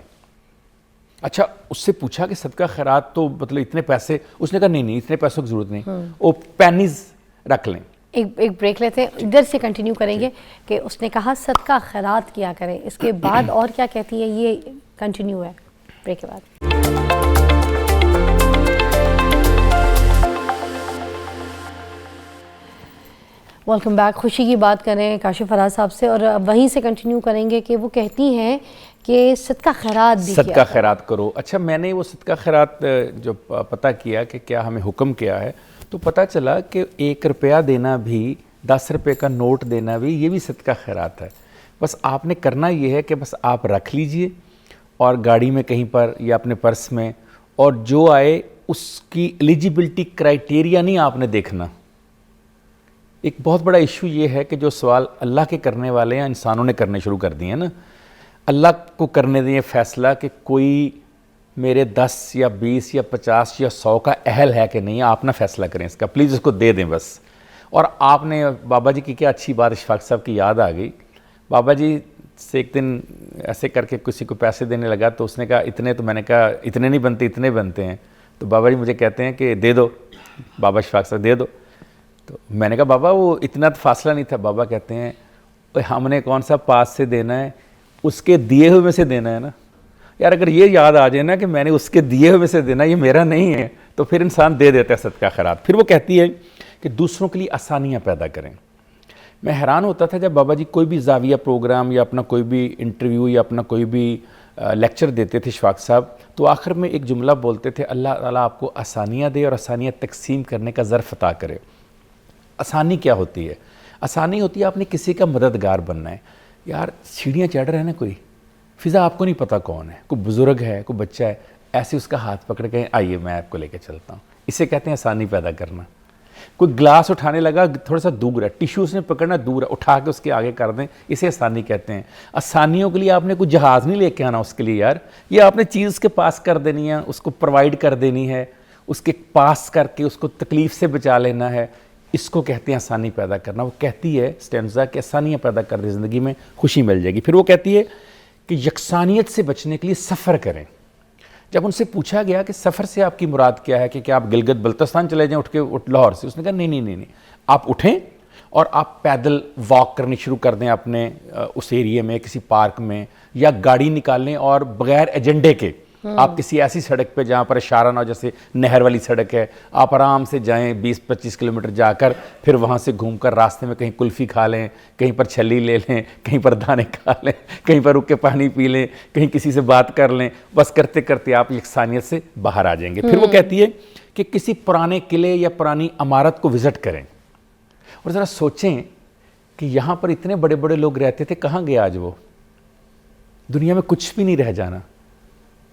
اچھا, اس سے پوچھا کہ صدقہ خیرات تو مطلب اتنے پیسے, اس نے کہا نہیں اتنے پیسوں کی ضرورت نہیں, وہ پینیز رکھ لیں. ایک بریک لیتے ہیں, ادھر سے کنٹینیو کریں گے کہ اس نے کہا صدقہ خیرات کیا کریں, اس کے بعد اور کیا کہتی ہے یہ کنٹینیو ہے بریک کے بعد. Welcome back. خوشی کی بات کریں کاشف فراز صاحب سے, اور وہیں سے کنٹینیو کریں گے کہ وہ کہتی ہیں کہ صدقہ خیرات بھی صدقہ خیرات کرو. اچھا, میں نے وہ صدقہ خیرات جو پتہ کیا کہ کیا ہمیں حکم کیا ہے, تو پتہ چلا کہ 1 روپیہ دینا بھی, 10 روپے کا نوٹ دینا بھی, یہ بھی صدقہ خیرات ہے. بس آپ نے کرنا یہ ہے کہ بس آپ رکھ لیجئے اور گاڑی میں کہیں پر یا اپنے پرس میں, اور جو آئے اس کی ایلیجیبلٹی کرائٹیریا نہیں آپ نے دیکھنا. ایک بہت بڑا ایشو یہ ہے کہ جو سوال اللہ کے کرنے والے ہیں انسانوں نے کرنے شروع کر دیے ہیں نا. اللہ کو کرنے دیں فیصلہ کہ کوئی میرے 10 یا 20 یا 50 یا 100 کا اہل ہے کہ نہیں, آپ نہ فیصلہ کریں اس کا, پلیز اس کو دے دیں بس. اور آپ نے بابا جی کی کیا اچھی بات اشفاق صاحب کی یاد آ گئی. بابا جی سے ایک دن ایسے کر کے کسی کو پیسے دینے لگا, تو اس نے کہا اتنے, تو میں نے کہا اتنے نہیں بنتے, اتنے بنتے ہیں. تو بابا جی مجھے کہتے ہیں کہ دے دو, بابا اشفاق صاحب دے دو. تو میں نے کہا بابا وہ اتنا فاصلہ نہیں تھا. بابا کہتے ہیں ہم نے کون سا پاس سے دینا ہے, اس کے دیے ہوئے میں سے دینا ہے نا یار. اگر یہ یاد آ جائے نا کہ میں نے اس کے دیے ہوئے میں سے دینا, یہ میرا نہیں ہے, تو پھر انسان دے دیتا ہے صدقہ خیرات. پھر وہ کہتی ہے کہ دوسروں کے لیے آسانیاں پیدا کریں. میں حیران ہوتا تھا جب بابا جی کوئی بھی زاویہ پروگرام یا اپنا کوئی بھی انٹرویو یا اپنا کوئی بھی لیکچر دیتے تھے اشفاق صاحب, تو آخر میں ایک جملہ بولتے تھے, اللہ تعالیٰ آپ کو آسانیاں دے اور آسانیاں تقسیم کرنے کا ظرف عطا کرے. آسانی کیا ہوتی ہے؟ آسانی ہوتی ہے آپ نے کسی کا مددگار بننا ہے. یار سیڑھیاں چڑھ رہے ہیں نا کوئی, فضا آپ کو نہیں پتہ کون ہے, کوئی بزرگ ہے, کوئی بچہ ہے, ایسے اس کا ہاتھ پکڑ کے آئیے میں آپ کو لے کے چلتا ہوں. اسے کہتے ہیں آسانی پیدا کرنا. کوئی گلاس اٹھانے لگا تھوڑا سا دور ہے, ٹیشو اس نے پکڑنا دور ہے, اٹھا کے اس کے آگے کر دیں, اسے آسانی کہتے ہیں. آسانیوں کے لیے آپ نے کوئی جہاز نہیں لے کے آنا اس کے لیے یار, یہ آپ نے چیز اس کے پاس کر دینی ہے, اس کو پرووائڈ کر دینی ہے, اس کے پاس کر کے اس کو تکلیف سے بچا لینا ہے. اس کو کہتے ہیں آسانی پیدا کرنا. وہ کہتی ہے اسٹینزا کہ آسانیاں پیدا کر دیں, زندگی میں خوشی مل جائے گی. پھر وہ کہتی ہے کہ یکسانیت سے بچنے کے لیے سفر کریں. جب ان سے پوچھا گیا کہ سفر سے آپ کی مراد کیا ہے, کہ کیا آپ گلگت بلتستان چلے جائیں اٹھ کے لاہور سے, اس نے کہا نہیں, آپ اٹھیں اور آپ پیدل واک کرنی شروع کر دیں اپنے اس ایریے میں, کسی پارک میں, یا گاڑی نکالیں اور بغیر ایجنڈے کے آپ کسی ایسی سڑک پہ جہاں پر اشارہ نہ ہو, جیسے نہر والی سڑک ہے, آپ آرام سے جائیں 20-25 کلومیٹر جا کر, پھر وہاں سے گھوم کر راستے میں کہیں کلفی کھا لیں, کہیں پر چھلی لے لیں, کہیں پر دانے کھا لیں, کہیں پر رک کے پانی پی لیں, کہیں کسی سے بات کر لیں. بس کرتے کرتے آپ یکسانیت سے باہر آ جائیں گے. پھر وہ کہتی ہے کہ کسی پرانے قلعے یا پرانی عمارت کو وزٹ کریں اور ذرا سوچیں کہ یہاں پر اتنے بڑے بڑے لوگ رہتے تھے, کہاں گئے آج وہ؟ دنیا میں کچھ بھی نہیں رہ جانا.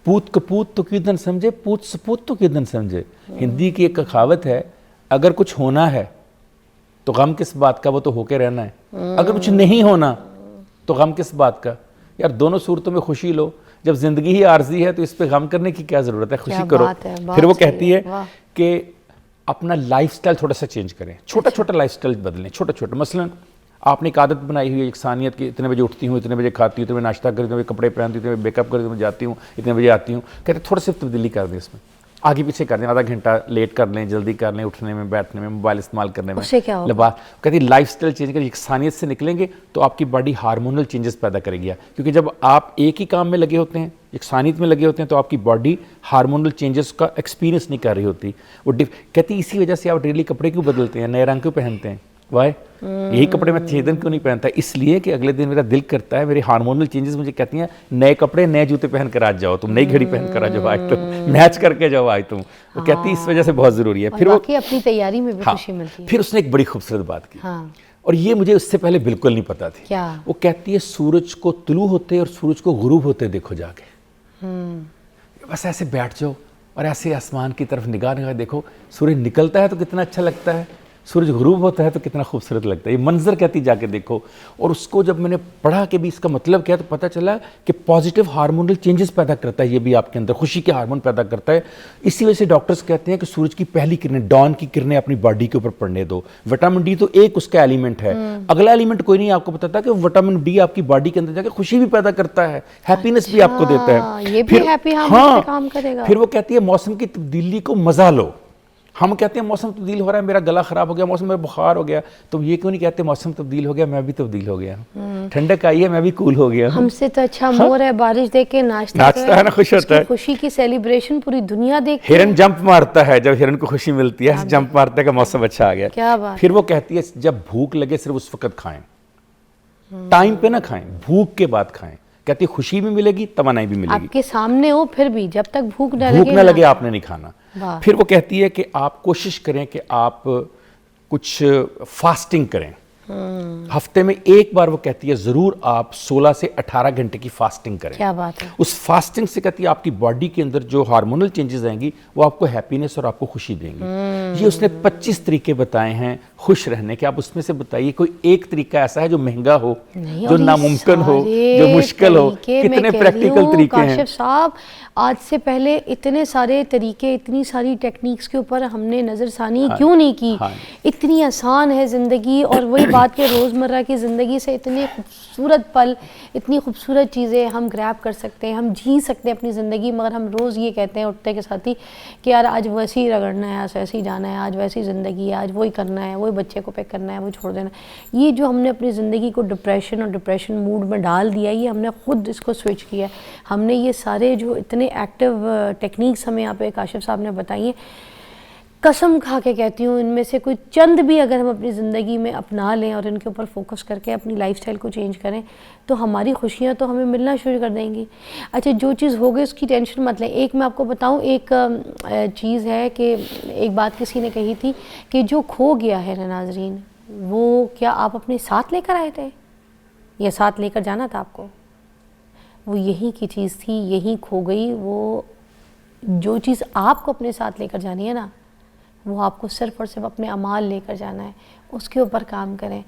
پوت کپوت تو کیوں دن سمجھے, پوت سپوت تو کیوں دن سمجھے. ہندی کی ایک کہاوت ہے, اگر کچھ ہونا ہے تو غم کس بات کا, وہ تو ہو کے رہنا ہے. اگر کچھ نہیں ہونا تو غم کس بات کا. یار دونوں صورتوں میں خوشی لو. جب زندگی ہی عارضی ہے تو اس پہ غم کرنے کی کیا ضرورت ہے, خوشی کرو. پھر وہ کہتی ہے کہ اپنا لائف سٹائل تھوڑا سا چینج کریں, چھوٹا چھوٹا لائف سٹائل بدلیں, چھوٹا چھوٹا. مثلا آپ نے ایک عادت بنائی ہوئی ہے یکسانیت کی, اتنے بجے اٹھتی ہوں, اتنے بجے کھاتی ہوں, اتنے بجے ناشتہ کرتی ہوں, اتنے بجے کپڑے پہنتی ہوں, اتنے بجے بیک اپ کرتی ہوں, جاتی ہوں, اتنے بجے آتی ہوں. کہتے ہیں تھوڑا سی تبدیلی کر دیں, اس میں آگے پیچھے کر دیں, آدھا گھنٹہ لیٹ کر لیں, جلدی کر لیں, اٹھنے میں, بیٹھنے میں, موبائل استعمال کرنے میں, لباس. کہتی ہے لائف سٹائل چینج کر, یکسانیت سے نکلیں گے تو آپ کی باڈی ہارمونل چینجز پیدا کرے گی. کیونکہ جب آپ ایک ہی کام میں لگے ہوتے ہیں, یکسانیت میں لگے ہوتے ہیں, تو آپ کی باڈی ہارمونل چینجز کا ایکسپیرینس نہیں کر رہی ہوتی. وہ کہتی اسی وجہ سے آپ ڈیلی کپڑے کیوں بدلتے ہیں, نئے رنگ کیوں پہنتے ہیں, وائے یہی کپڑے میں 6 دن کیوں نہیں پہنتا؟ اس لیے کہ اگلے دن میرا دل کرتا ہے, میری ہارمونل چینجز مجھے کہتی ہیں نئے کپڑے, نئے جوتے پہن کر آج جاؤ, تم نئی گھڑی پہن کر آ جاؤ, آج تم میچ کر کے جاؤ, آج تم. وہ کہتی ہے اس وجہ سے بہت ضروری ہے. پھر وہ اپنی تیاری میں بھی خوشی ملتی ہے. پھر اس نے ایک بڑی خوبصورت بات کی, اور یہ مجھے اس سے پہلے بالکل نہیں پتا تھی. وہ کہتی ہے سورج کو طلوع ہوتے اور سورج کو غروب ہوتے دیکھو جا کے. بس ایسے بیٹھ جاؤ اور ایسے آسمان کی طرف نگاہ دیکھو, سورج نکلتا ہے تو کتنا اچھا لگتا ہے, سورج غروب ہوتا ہے تو کتنا خوبصورت لگتا ہے. یہ منظر کہتی جا کے دیکھو. اور اس کو جب میں نے پڑھا کہ بھی اس کا مطلب کیا, تو پتہ چلا کہ پازیٹیو ہارمونل چینجز پیدا کرتا ہے, یہ بھی آپ کے اندر خوشی کے ہارمون پیدا کرتا ہے. اسی وجہ سے ڈاکٹرز کہتے ہیں کہ سورج کی پہلی کرنیں, ڈان کی کرنیں اپنی باڈی کے اوپر پڑنے دو. وٹامن ڈی تو ایک اس کا ایلیمنٹ ہے, اگلا ایلیمنٹ کوئی نہیں. آپ کو پتا تھا کہ وٹامن ڈی آپ کی باڈی کے اندر جا کے خوشی بھی پیدا کرتا ہے, ہیپینس بھی آپ کو دیتا ہے. یہ بھی ہیپی ہارمون پہ کام کرے گا. پھر وہ کہتی ہے موسم کی تبدیلی کو مزہ لو. ہم کہتے ہیں موسم تبدیل ہو رہا ہے, میرا گلا خراب ہو گیا, موسم میں بخار ہو گیا, تو یہ کیوں نہیں کہتے موسم تبدیل ہو گیا, میں بھی تبدیل ہو گیا, ٹھنڈک آئی ہے, میں بھی کول ہو گیا. ہم سے تو اچھا مور ہے, بارش دیکھ کے ناچتا ہے نا, خوش ہوتا ہے. خوشی کی سیلیبریشن پوری دنیا دیکھتی ہے. ہرن جمپ مارتا ہے جب ہرن کو خوشی ملتی ہے, جمپ مارتا ہے کہ موسم اچھا آ گیا. کیا بات. پھر وہ کہتی ہے جب بھوک لگے صرف اس وقت کھائیں, ٹائم پہ نہ کھائیں, بھوک کے بعد کھائیں. کہتی خوشی بھی ملے گی, توانائی بھی ملے گی. آپ کے سامنے ہو پھر بھی جب تک بھوک نہ لگے آپ نے نہیں کھانا. پھر وہ کہتی ہے کہ آپ کوشش کریں کہ آپ کچھ فاسٹنگ کریں. ہفتے میں ایک بار وہ کہتی ہے ضرور آپ 16 سے 18 گھنٹے کی فاسٹنگ کریں. کیا بات ہے. اس فاسٹنگ سے کہتی ہے آپ کی باڈی کے اندر جو ہارمونل چینجز آئیں گی وہ آپ کو ہیپینس اور آپ کو خوشی دیں گی. یہ اس نے 25 طریقے بتائے ہیں خوش رہنے کے. آپ اس میں سے بتائیے کوئی ایک طریقہ ایسا ہے جو مہنگا ہو, جو ناممکن ہو, جو مشکل ہو. کتنے پریکٹیکل طریقے ہیں. کاشف صاحب آج سے پہلے اتنے سارے طریقے, اتنی ساری ٹیکنیکس کے اوپر ہم نے نظر ثانی کیوں نہیں کی. اتنی آسان ہے زندگی, اور وہی بات کہ روزمرہ کی زندگی سے اتنے خوبصورت پل, اتنی خوبصورت چیزیں ہم گریب کر سکتے ہیں, ہم جی سکتے ہیں اپنی زندگی. مگر ہم روز یہ کہتے ہیں اٹھتے کے ساتھ ہی کہ یار آج ویسے ہی رگڑنا ہے, آج ویسے ہی جانا ہے, آج ویسی زندگی ہے, آج وہی کرنا ہے, وہی بچے کو پک کرنا ہے وہ چھوڑ دینا. یہ جو ہم نے اپنی زندگی کو ڈپریشن اور ڈپریشن موڈ میں ڈال دیا یہ ہم نے خود اس کو سوئچ کیا ہے. ہم نے یہ سارے جو اتنے ایکٹیو ٹیکنیکس ہمیں یہاں پہ کاشف صاحب نے بتائی ہیں, قسم کھا کے کہتی ہوں ان میں سے کوئی چند بھی اگر ہم اپنی زندگی میں اپنا لیں اور ان کے اوپر فوکس کر کے اپنی لائف سٹائل کو چینج کریں تو ہماری خوشیاں تو ہمیں ملنا شروع کر دیں گی. اچھا جو چیز ہو گئی اس کی ٹینشن مت لیں. ایک میں آپ کو بتاؤں ایک چیز ہے کہ ایک بات کسی نے کہی تھی کہ جو کھو گیا ہے نا ناظرین وہ کیا آپ اپنے ساتھ لے کر آئے تھے یا ساتھ لے کر جانا تھا آپ کو؟ وہ یہی کی چیز تھی, یہی کھو گئی. وہ جو چیز آپ کو اپنے ساتھ لے کر جانی ہے نا وہ آپ کو صرف اور صرف اپنے اعمال لے کر جانا ہے, اس کے اوپر کام کریں.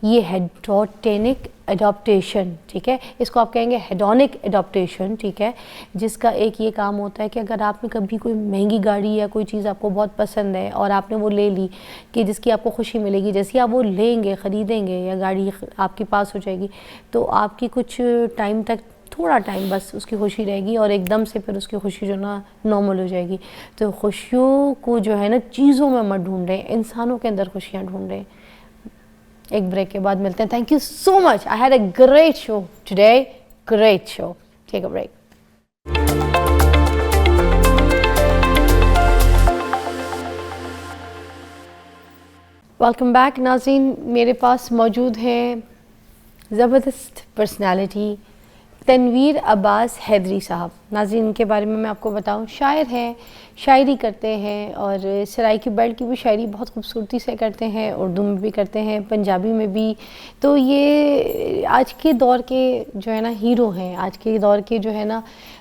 یہ ہیڈونک اڈاپٹیشن, ٹھیک ہے, اس کو آپ کہیں گے ہیڈونک اڈاپٹیشن, ٹھیک ہے, جس کا ایک یہ کام ہوتا ہے کہ اگر آپ نے کبھی کوئی مہنگی گاڑی یا کوئی چیز آپ کو بہت پسند ہے اور آپ نے وہ لے لی کہ جس کی آپ کو خوشی ملے گی, جیسے آپ وہ لیں گے خریدیں گے یا گاڑی آپ کے پاس ہو جائے گی تو آپ کی کچھ ٹائم تک تھوڑا ٹائم بس اس کی خوشی رہے گی اور ایک دم سے پھر اس کی خوشی جو نا نارمل ہو جائے گی. تو خوشیوں کو جو ہے نا چیزوں میں مت ڈھونڈیں, انسانوں کے اندر خوشیاں ڈھونڈیں. ایک بریک کے بعد ملتے ہیں. Thank you so much. I had a great show today, great show. Take a break. Welcome back ناظرین. میرے پاس موجود ہیں زبردست پرسنالٹی تنویر عباس حیدری صاحب. ناظرین ان کے بارے میں آپ کو بتاؤں, شاعر ہیں, شاعری کرتے ہیں اور سرائیکی بیلٹ کی بھی شاعری بہت خوبصورتی سے کرتے ہیں, اردو میں بھی کرتے ہیں, پنجابی میں بھی. تو یہ آج کے دور کے جو ہے نا ہیرو ہیں, آج کے دور کے جو ہے نا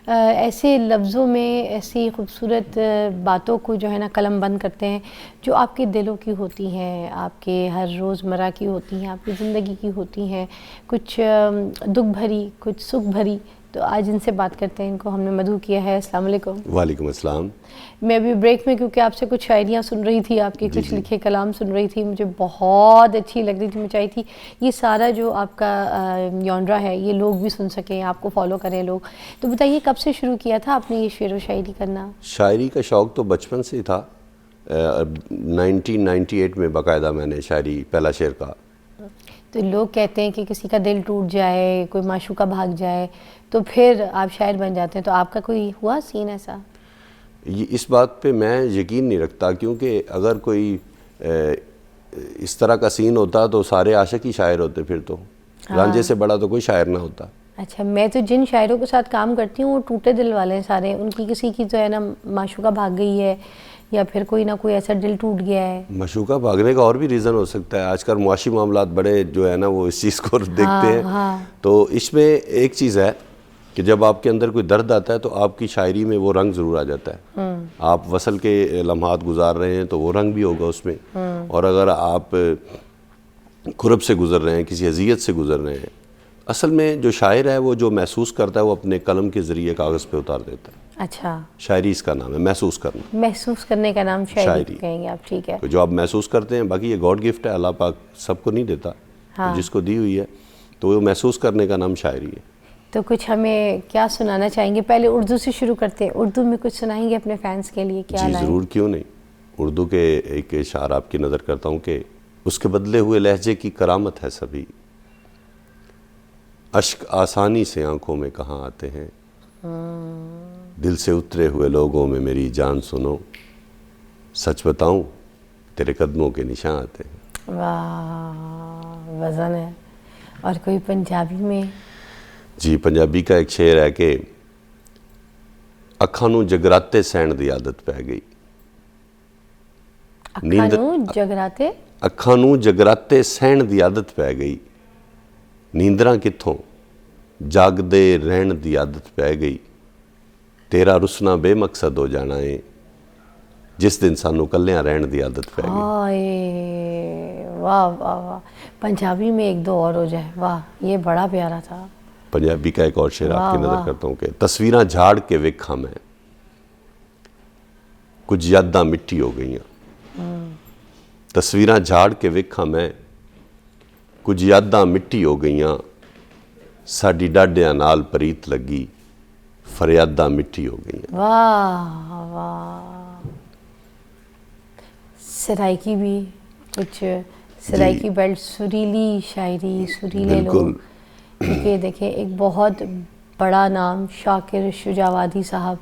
ایسے لفظوں میں ایسی خوبصورت باتوں کو جو ہے نا قلم بند کرتے ہیں جو آپ کے دلوں کی ہوتی ہیں, آپ کے ہر روزمرہ کی ہوتی ہیں, آپ کی زندگی کی ہوتی ہیں, کچھ دکھ بھری کچھ سکھ بھری. تو آج ان سے بات کرتے ہیں. ان کو ہم نے مدعو کیا ہے. السلام علیکم. وعلیکم السلام. میں ابھی بریک میں کیونکہ آپ سے کچھ شاعریاں سن رہی تھی, آپ کے کچھ لکھے کلام سن رہی تھی, مجھے بہت اچھی لگ رہی تھی. میں چاہی تھی یہ سارا جو آپ کا یونرا ہے یہ لوگ بھی سن سکیں, آپ کو فالو کریں لوگ. تو بتائیے کب سے شروع کیا تھا آپ نے یہ شعر و شاعری کرنا؟ شاعری کا شوق تو بچپن سے ہی تھا. 1998 میں باقاعدہ میں نے شاعری پہلا شعر کہا. تو لوگ کہتے ہیں کہ کسی کا دل ٹوٹ جائے, کوئی معشوقہ بھاگ جائے تو پھر آپ شاعر بن جاتے ہیں. تو آپ کا کوئی ہوا سین ایسا؟ اس بات پہ میں یقین نہیں رکھتا, کیونکہ اگر کوئی اس طرح کا سین ہوتا تو سارے عاشق ہی شاعر ہوتے. پھر تو رانجھے سے بڑا تو کوئی شاعر نہ ہوتا. اچھا, میں تو جن شاعروں کے ساتھ کام کرتی ہوں وہ ٹوٹے دل والے ہیں سارے. ان کی کسی کی جو ہے نا معشوقہ بھاگ گئی ہے یا پھر کوئی نہ کوئی ایسا دل ٹوٹ گیا ہے. معشوقہ بھاگنے کا اور بھی ریزن ہو سکتا ہے. آج کل معاشی معاملات بڑے جو ہے نا وہ اس چیز کو دیکھتے ہیں. تو اس میں ایک چیز ہے کہ جب آپ کے اندر کوئی درد آتا ہے تو آپ کی شاعری میں وہ رنگ ضرور آ جاتا ہے. آپ وصل کے لمحات گزار رہے ہیں تو وہ رنگ بھی ہوگا اس میں. اور اگر آپ کرب سے گزر رہے ہیں, کسی اذیت سے گزر رہے ہیں, اصل میں جو شاعر ہے وہ جو محسوس کرتا ہے وہ اپنے قلم کے ذریعے کاغذ پہ اتار دیتا ہے. اچھا, شاعری اس کا نام ہے, محسوس کرنا. محسوس کرنے کا نام شاعری کہیں گے آپ, ٹھیک ہے. جو آپ محسوس کرتے ہیں, باقی یہ گاڈ گفٹ ہے, اللہ پاک سب کو نہیں دیتا, جس کو دی ہوئی ہے, تو وہ محسوس کرنے کا نام شاعری ہے. تو کچھ ہمیں کیا سنانا چاہیں گے؟ پہلے اردو سے شروع کرتے ہیں. اردو میں کچھ سنائیں گے اپنے فینس کے لیے؟ کیا جی ضرور, کیوں نہیں. اردو کے ایک اشعار آپ کی نظر کرتا ہوں کہ اس کے بدلے ہوئے لہجے کی کرامت ہے سبھی, اشک آسانی سے آنکھوں میں کہاں آتے ہیں, دل سے اترے ہوئے لوگوں میں میری جان سنو, سچ بتاؤں تیرے قدموں کے نشان آتے ہیں. واہ, وزن ہے. اور کوئی پنجابی میں؟ جی, پنجابی کا ایک شعر ہے کہ ਅੱਖਾਂ ਨੂੰ ਜਗਰਾਤੇ ਸਹਿਣ ਦੀ ਆਦਤ ਪੈ ਗਈ. ਅੱਖਾਂ ਨੂੰ ਜਗਰਾਤੇ ਸਹਿਣ ਦੀ ਆਦਤ ਪੈ ਗਈ, ਨੀਂਦਰਾਂ ਕਿੱਥੋਂ ਜਾਗਦੇ ਰਹਿਣ ਦੀ ਆਦਤ ਪੈ ਗਈ, ਤੇਰਾ ਰੁਸਨਾ ਬੇਮਕਸਦ ਹੋ ਜਾਣਾ ਏ ਜਿਸ ਦਿਨ ਸਾਨੂੰ ਕੱਲਿਆਂ ਰਹਿਣ ਦੀ ਆਦਤ ਪੈ ਗਈ. واہ واہ واہ. پنجابی میں ایک دو اور ہو جائے. واہ, یہ بڑا پیارا تھا. پنجابی کا ایک اور شعر آپ کی نظر کرتا ہوں کہ تصویراں جھاڑ کے ویکھاں میں کچھ یاداں مٹی ہو گئیاں, تصویراں جھاڑ کے ویکھاں میں کچھ یاداں مٹی ہو گئیاں, ساڈی ڈاڈیاں نال پریت لگی فریاداں مٹی ہو گئیاں. واہ واہ. سرائکی بھی کچھ سرائکی بیلٹ سریلی شاعری، سریلے لوگ، کیونکہ دیکھیں ایک بہت بڑا نام شاکر شجاوادی صاحب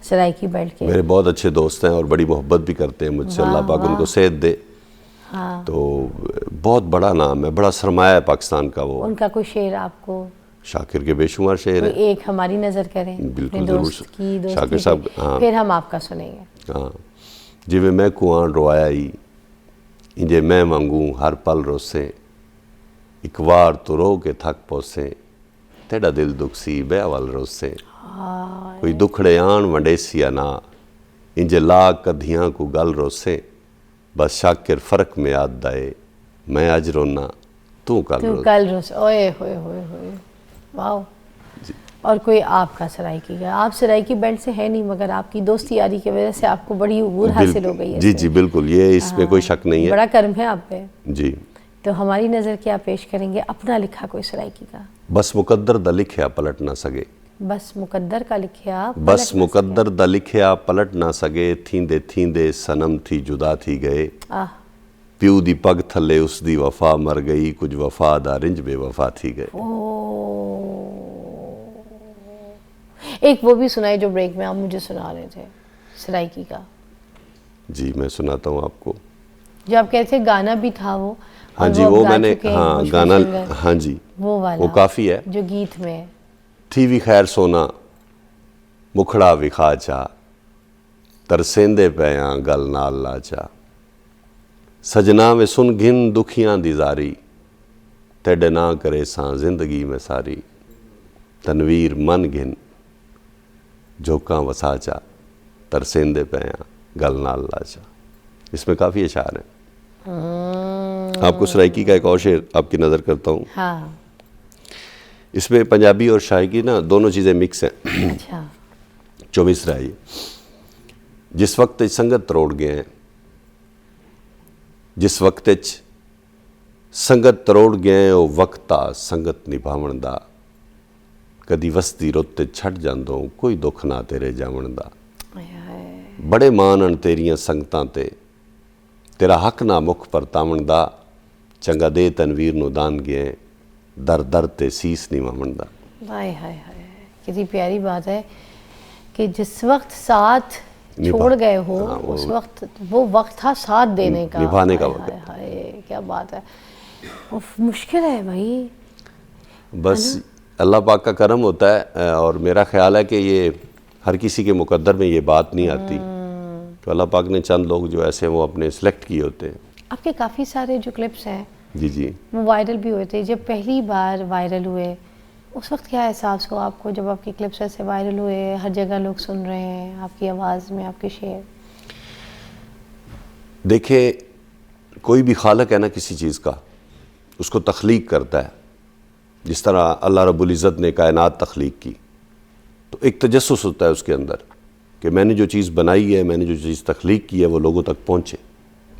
سرائکی بیلٹ کے، میرے بہت اچھے دوست ہیں اور بڑی محبت بھی کرتے ہیں مجھ سے، اللہ پاک ان کو صحت دے. تو بہت بڑا نام ہے، بڑا سرمایہ ہے پاکستان کا. وہ ان کا کوئی شعر آپ کو؟ شاکر کے بے شمار شعر ہیں. ایک ہماری نظر کریں بالکل اپنے دوست کی، شاکر صاحب. ہاں پھر ہم آپ کا سنیں گے. ہاں جویں میں کوان روایا ہی انجے میں منگوں ہر پل روسیں، ایک وار تو رو کے تھک پوسیں، تیڑا دل دکھ سی بے اول روسیں، کوئی دکھڑے آن ونڈیسیا نا انجے لاگ کدھیاں کو گل روسیں، بس شاکر فرق میں یاد دائے میں اج رونا تو کل روس. اوئے ہوئے ہوئے ہوئے واو. اور کوئی آپ کا سرائکی کا؟ آپ سرائکی بینڈ سے ہے نہیں، مگر آپ کی دوستی یاری کی وجہ سے آپ کو بڑی عبور حاصل ہو گئی ہے. جی جی بالکل، یہ اس میں کوئی شک نہیں ہے. بڑا کرم ہے آپ پہ. جی تو ہماری نظر کیا پیش کریں گے اپنا لکھا کوئی سرائکی کا؟ بس مقدر دا لکھیا پلٹ نہ سگے. بس مقدر کا لکھیا بس مقدر دا لکھیا پلٹ نہ سگے، تھیندے تھیندے سنم تھی جدا تھی گئے، پیو دی پگ تھلے اس دی وفا مر گئی، کچھ وفا دا رنج بے وفا تھی گئے. ایک وہ بھی سنائے جو بریک میں آپ مجھے سنا رہے تھے سرائکی کا. جی میں سناتا ہوں آپ کو. جو آپ کہتے تھے گانا بھی تھا وہ. ہاں جی وہ میں نے ہاں گانا ہاں جی وہ والا وہ کافی ہے. جو گیت میں تھی بھی خیر سونا مکھڑا وکھا چا، ترسیندے پیاں گل نال لا چا، سجنا میں سن گھن دکھیاں دی زاری، تیڈے نہ کرے ساں زندگی میں ساری، تنویر من گھن جھوکاں وسا چا، ترسیندے پیاں گل نال لا چا. اس میں کافی اشعار ہیں. آپ کو سرائکی کا ایک اور شعر آپ کی نظر کرتا ہوں. ہاں اس میں پنجابی اور شاعری نا دونوں چیزیں مکس ہیں. اچھا 24 رہی. جس وقت سنگت تروڑ گئے ہیں، جس وقت سنگت تروڑ گئے او وقتا سنگت نبھاون دا، کدی وستی رت چھٹ جاندوں کوئی دکھ نہ تیرے جاون دا، بڑے مانن تیریاں سنگتاں تے تیرا حق نہ مکھ پرتاون دا، چنگا دے تنویر نو دان گئے در در تے سیس نہیں مامن دا. ہائے ہائے ہائے کتنی پیاری بات ہے کہ جس وقت ساتھ چھوڑ گئے ہو اس وقت وہ وقت تھا ساتھ دینے کا، نبھانے کا وقت. ہائے کیا بات ہے. مشکل ہے بھائی. بس اللہ پاک کا کرم ہوتا ہے، اور میرا خیال ہے کہ یہ ہر کسی کے مقدر میں یہ بات نہیں آتی. تو اللہ پاک نے چند لوگ جو ایسے وہ اپنے سلیکٹ کیے ہوتے ہیں. آپ کے کافی سارے جو کلپس ہیں جی جی وہ وائرل بھی ہوئے تھے. جب پہلی بار وائرل ہوئے اس وقت کیا احساس ہوا آپ کو جب آپ کے کلپس ایسے وائرل ہوئے، ہر جگہ لوگ سن رہے ہیں آپ کی آواز میں آپ کے شعر؟ دیکھیں کوئی بھی خالق ہے نا کسی چیز کا، اس کو تخلیق کرتا ہے. جس طرح اللہ رب العزت نے کائنات تخلیق کی تو ایک تجسس ہوتا ہے اس کے اندر کہ میں نے جو چیز بنائی ہے، میں نے جو چیز تخلیق کی ہے وہ لوگوں تک پہنچے،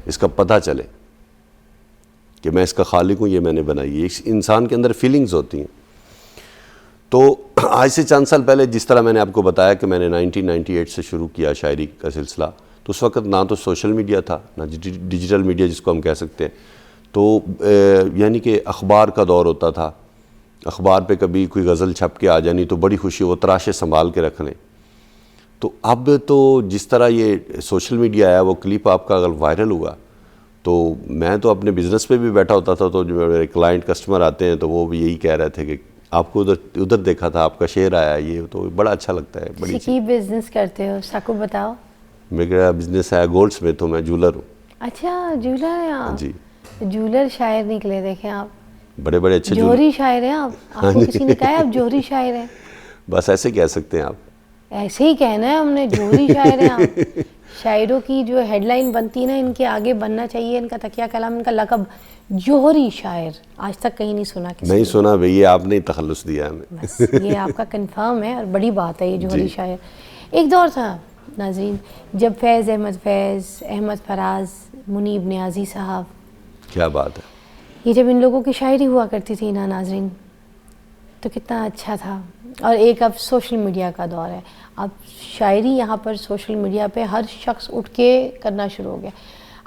اس کا پتہ چلے کہ میں اس کا خالق ہوں، یہ میں نے بنائی ہے. انسان کے اندر فیلنگز ہوتی ہیں. تو آج سے چند سال پہلے جس طرح میں نے آپ کو بتایا کہ میں نے 1998 سے شروع کیا شاعری کا سلسلہ، تو اس وقت نہ تو سوشل میڈیا تھا نہ ڈیجیٹل میڈیا جس کو ہم کہہ سکتے ہیں. تو یعنی کہ اخبار کا دور ہوتا تھا. اخبار پہ کبھی کوئی غزل چھپ کے آ جانی تو بڑی خوشی، وہ تراشے سنبھال کے رکھ لیں. تو اب تو جس طرح یہ سوشل میڈیا آیا، وہ کلپ آپ کا اگر وائرل ہوا تو میں تو اپنے بزنس پہ بھی بیٹھا ہوتا تھا، تو جو میرے کلائنٹ کسٹمر آتے ہیں تو وہ بھی یہی کہہ رہے تھے کہ آپ کو ادھر دیکھا تھا، آپ کا شعر آیا، یہ تو بڑا اچھا لگتا ہے. بڑی کی بزنس کرتے ہو ساکو بتاؤ؟ میرا بزنس ہے گولڈ سمتھ ہوں، میں جولر ہوں. اچھا جولر ہیں آپ؟ جی جولر شاعر نکلے. دیکھیں آپ بڑے بڑے اچھے جوہری شاعر ہیں آپ کو کسی نے کہا ہے آپ جوہری شاعر ہیں؟ بس ایسے کہہ سکتے ہیں آپ. ایسے ہی کہنا ہے ہم نے، جوہری شاعر ہیں آپ. شاعروں کی جو ہیڈ لائن بنتی ہے نا، ان کے آگے بننا چاہیے ان کا تکیہ کلام، ان کا لقب جوہری شاعر. آج تک کہیں نہیں سنا کسی نہیں سنا بھئی، یہ آپ نے تخلص دیا ہمیں. بس یہ آپ کا کنفرم ہے اور بڑی بات ہے یہ جوہری شاعر. ایک دور تھا ناظرین جب فیض احمد فیض، احمد فراز، منیب نیازی صاحب، کیا بات ہے، یہ جب ان لوگوں کی شاعری ہوا کرتی تھی نا ناظرین تو کتنا اچھا تھا. اور ایک اب سوشل میڈیا کا دور ہے. اب شاعری یہاں پر سوشل میڈیا پہ ہر شخص اٹھ کے کرنا شروع ہو گیا.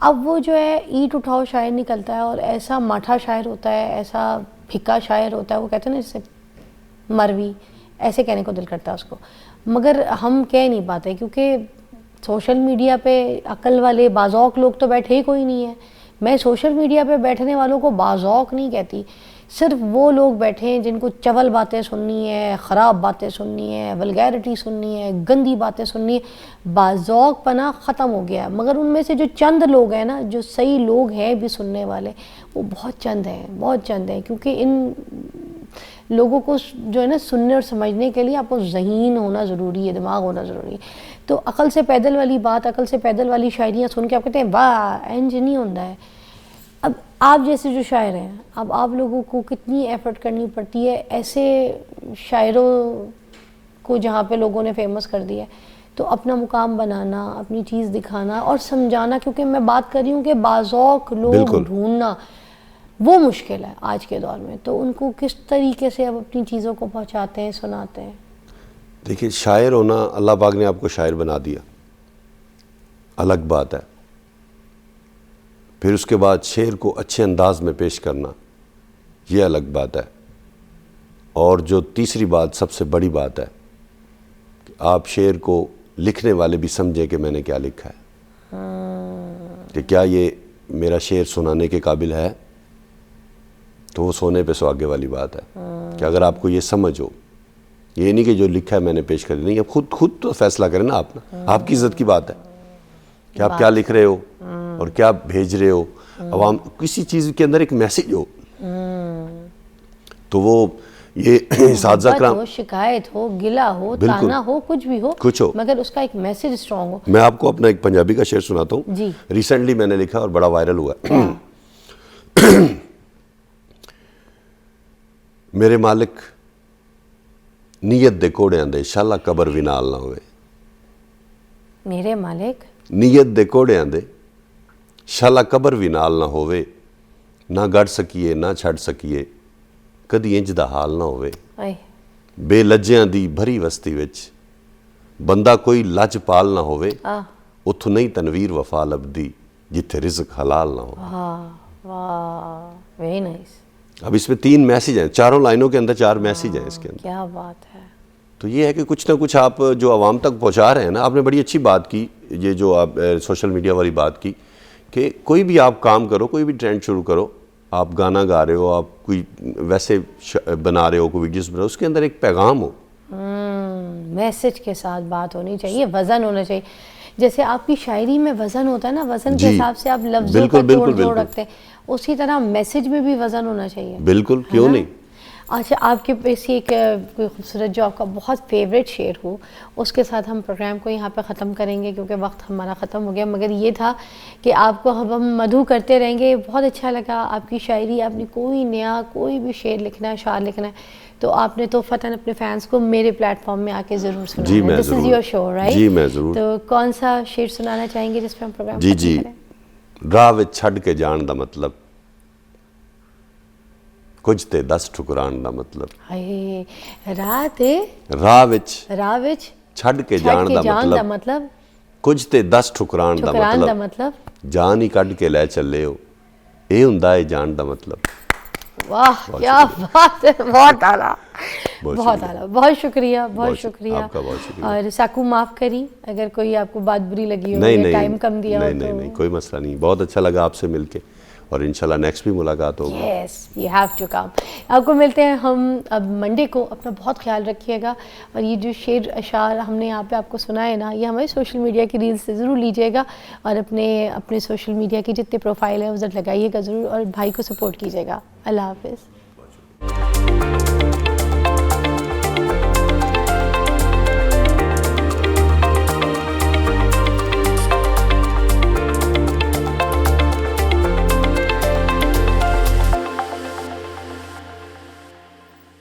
اب وہ جو ہے اینٹ اٹھاؤ شاعر نکلتا ہے اور ایسا ماٹھا شاعر ہوتا ہے, ایسا پھکا شاعر ہوتا ہے, وہ کہتے ہیں نا جیسے مروی, ایسے کہنے کو دل کرتا ہے اس کو, مگر ہم کہہ نہیں پاتے کیونکہ سوشل میڈیا پہ عقل والے باذوق لوگ تو بیٹھے ہی کوئی نہیں ہے. میں سوشل میڈیا پہ بیٹھنے والوں کو باذوق نہیں کہتی, صرف وہ لوگ بیٹھے ہیں جن کو چول باتیں سننی ہے, خراب باتیں سننی ہے, ولگیرٹی سننی ہے, گندی باتیں سننی ہے. باذوق پنا ختم ہو گیا, مگر ان میں سے جو چند لوگ ہیں نا, جو صحیح لوگ ہیں بھی سننے والے, وہ بہت چند ہیں, بہت چند ہیں. کیونکہ ان لوگوں کو جو ہے نا سننے اور سمجھنے کے لیے آپ کو ذہین ہونا ضروری ہے, دماغ ہونا ضروری ہے. تو عقل سے پیدل والی بات, عقل سے پیدل والی شاعریاں سن کے آپ کہتے ہیں واہ انج نہیں ہوتا ہے. اب آپ جیسے جو شاعر ہیں, اب آپ لوگوں کو کتنی ایفرٹ کرنی پڑتی ہے ایسے شاعروں کو جہاں پہ لوگوں نے فیمس کر دیا ہے, تو اپنا مقام بنانا, اپنی چیز دکھانا اور سمجھانا. کیونکہ میں بات کر رہی ہوں کہ باذوق لوگ ڈھونڈنا وہ مشکل ہے آج کے دور میں. تو ان کو کس طریقے سے اب اپنی چیزوں کو پہنچاتے ہیں, سناتے ہیں؟ دیکھیے, شاعر ہونا, اللہ پاک نے آپ کو شاعر بنا دیا, الگ بات ہے. پھر اس کے بعد شعر کو اچھے انداز میں پیش کرنا, یہ الگ بات ہے. اور جو تیسری بات, سب سے بڑی بات ہے کہ آپ شعر کو لکھنے والے بھی سمجھیں کہ میں نے کیا لکھا ہے, کہ کیا یہ میرا شعر سنانے کے قابل ہے. تو وہ سونے پہ سہاگے والی بات ہے کہ اگر آپ کو یہ سمجھ ہو, یہ نہیں کہ جو لکھا ہے میں نے پیش کر دیا, نہیں, اب خود تو فیصلہ کریں نا آپ نا, آپ کی عزت کی بات ہے کہ آپ کیا لکھ رہے ہو اور کیا بھیج رہے ہو عوام. کسی چیز کے اندر ایک میسیج ہو, تو وہ یہ اساتذہ کرام, ہو, شکایت ہو, گلہ ہو, تانا ہو, کچھ بھی ہو, کچھ ہو, مگر اس کا ایک میسیج اسٹرانگ ہو. میں آپ کو اپنا ایک پنجابی کا شعر سناتا ہوں, جی ریسنٹلی میں نے لکھا اور بڑا وائرل ہوا. میرے مالک نیت دے کوڑیاں دے شالا قبر بھی نال نہ ہوئے. میرے مالک نیت دے کوڑیاں دے شالا قبر بھی نال نہ ہوئے, نہ گڑ سکیے نہ چھڑ سکیے, کدی انج دا حال نہ ہوئے. بے لجیاں دی بھری وستی وچ بندہ کوئی لج پال نہ ہوئے, اتھو نہیں تنویر وفا لبدی جتھے رزق حلال نہ ہو. واہ, ویری نائس. اب اس میں 3 میسیج ہیں, چاروں لائنوں کے اندر 4 میسیج ہیں اس کے اندر. کیا بات ہے. تو یہ ہے کہ کچھ نہ کچھ آپ جو عوام تک پہنچا رہے ہیں نا. آپ نے بڑی اچھی بات کی, یہ جو آپ سوشل میڈیا والی بات کی, کہ کوئی بھی آپ کام کرو, کوئی بھی ٹرینڈ شروع کرو, آپ گانا گا رہے ہو, آپ کوئی ویسے بنا رہے ہو, کوئی ویڈیوز بنا رہے ہو, اس کے اندر ایک پیغام ہو, میسیج کے ساتھ بات ہونی چاہیے, وزن ہونا چاہیے. جیسے آپ کی شاعری میں وزن ہوتا ہے نا, وزن کے حساب سے آپ لفظوں کا توڑ رکھتے ہیں, اسی طرح میسیج میں بھی وزن ہونا چاہیے. بالکل, کیوں نہیں. اچھا, آپ کے پاس ایک کوئی خوبصورت جو آپ کا بہت فیوریٹ شعر ہو, اس کے ساتھ ہم پروگرام کو یہاں پہ ختم کریں گے کیونکہ وقت ہمارا ختم ہو گیا. مگر یہ تھا کہ آپ کو ہم مدعو کرتے رہیں گے. بہت اچھا لگا آپ کی شاعری. آپ نے کوئی نیا کوئی بھی شعر لکھنا ہے, اشعار لکھنا ہے, تو آپ نے تو فتن اپنے فینس کو میرے پلیٹ فارم میں آ کے ضرور سنانا ہے. دس از یور شو, رائٹ؟ جی میں ضرور. تو کون سا شعر سنانا چاہیں گے جس پہ ہم پروگرام جی جی, راہ وچ چھڈ کے جان دا مطلب, کچھ تے 10 ٹھکران دا مطلب. راہ وچ چھڈ کے جان دا مطلب, کچھ تے 10 ٹھکران دا مطلب, جان ہی کڈ کے لے چلے ہو, اے ہوندا ہے جان دا مطلب. واہ, کیا بات ہے, بہت اعلیٰ, بہت اعلیٰ. بہت شکریہ, بہت شکریہ. آپ کا بہت شکریہ. اور ساکو معاف کری اگر کوئی آپ کو بات بری لگی ہو, ٹائم کم دیا ہو. نہیں, کوئی مسئلہ نہیں. بہت اچھا لگا آپ سے مل کے, اور انشاءاللہ نیکسٹ بھی ملاقات ہوگی. یس, یو ہیو ٹو کم. آپ کو ملتے ہیں ہم اب منڈے کو. اپنا بہت خیال رکھیے گا. اور یہ جو شعر اشعار ہم نے یہاں پہ آپ کو سنائے نا, یہ ہمارے سوشل میڈیا کی ریلز سے ضرور لیجیے گا, اور اپنے سوشل میڈیا کی جتنے پروفائل ہیں ادھر لگائیے گا ضرور, اور بھائی کو سپورٹ کیجیے گا. اللہ حافظ.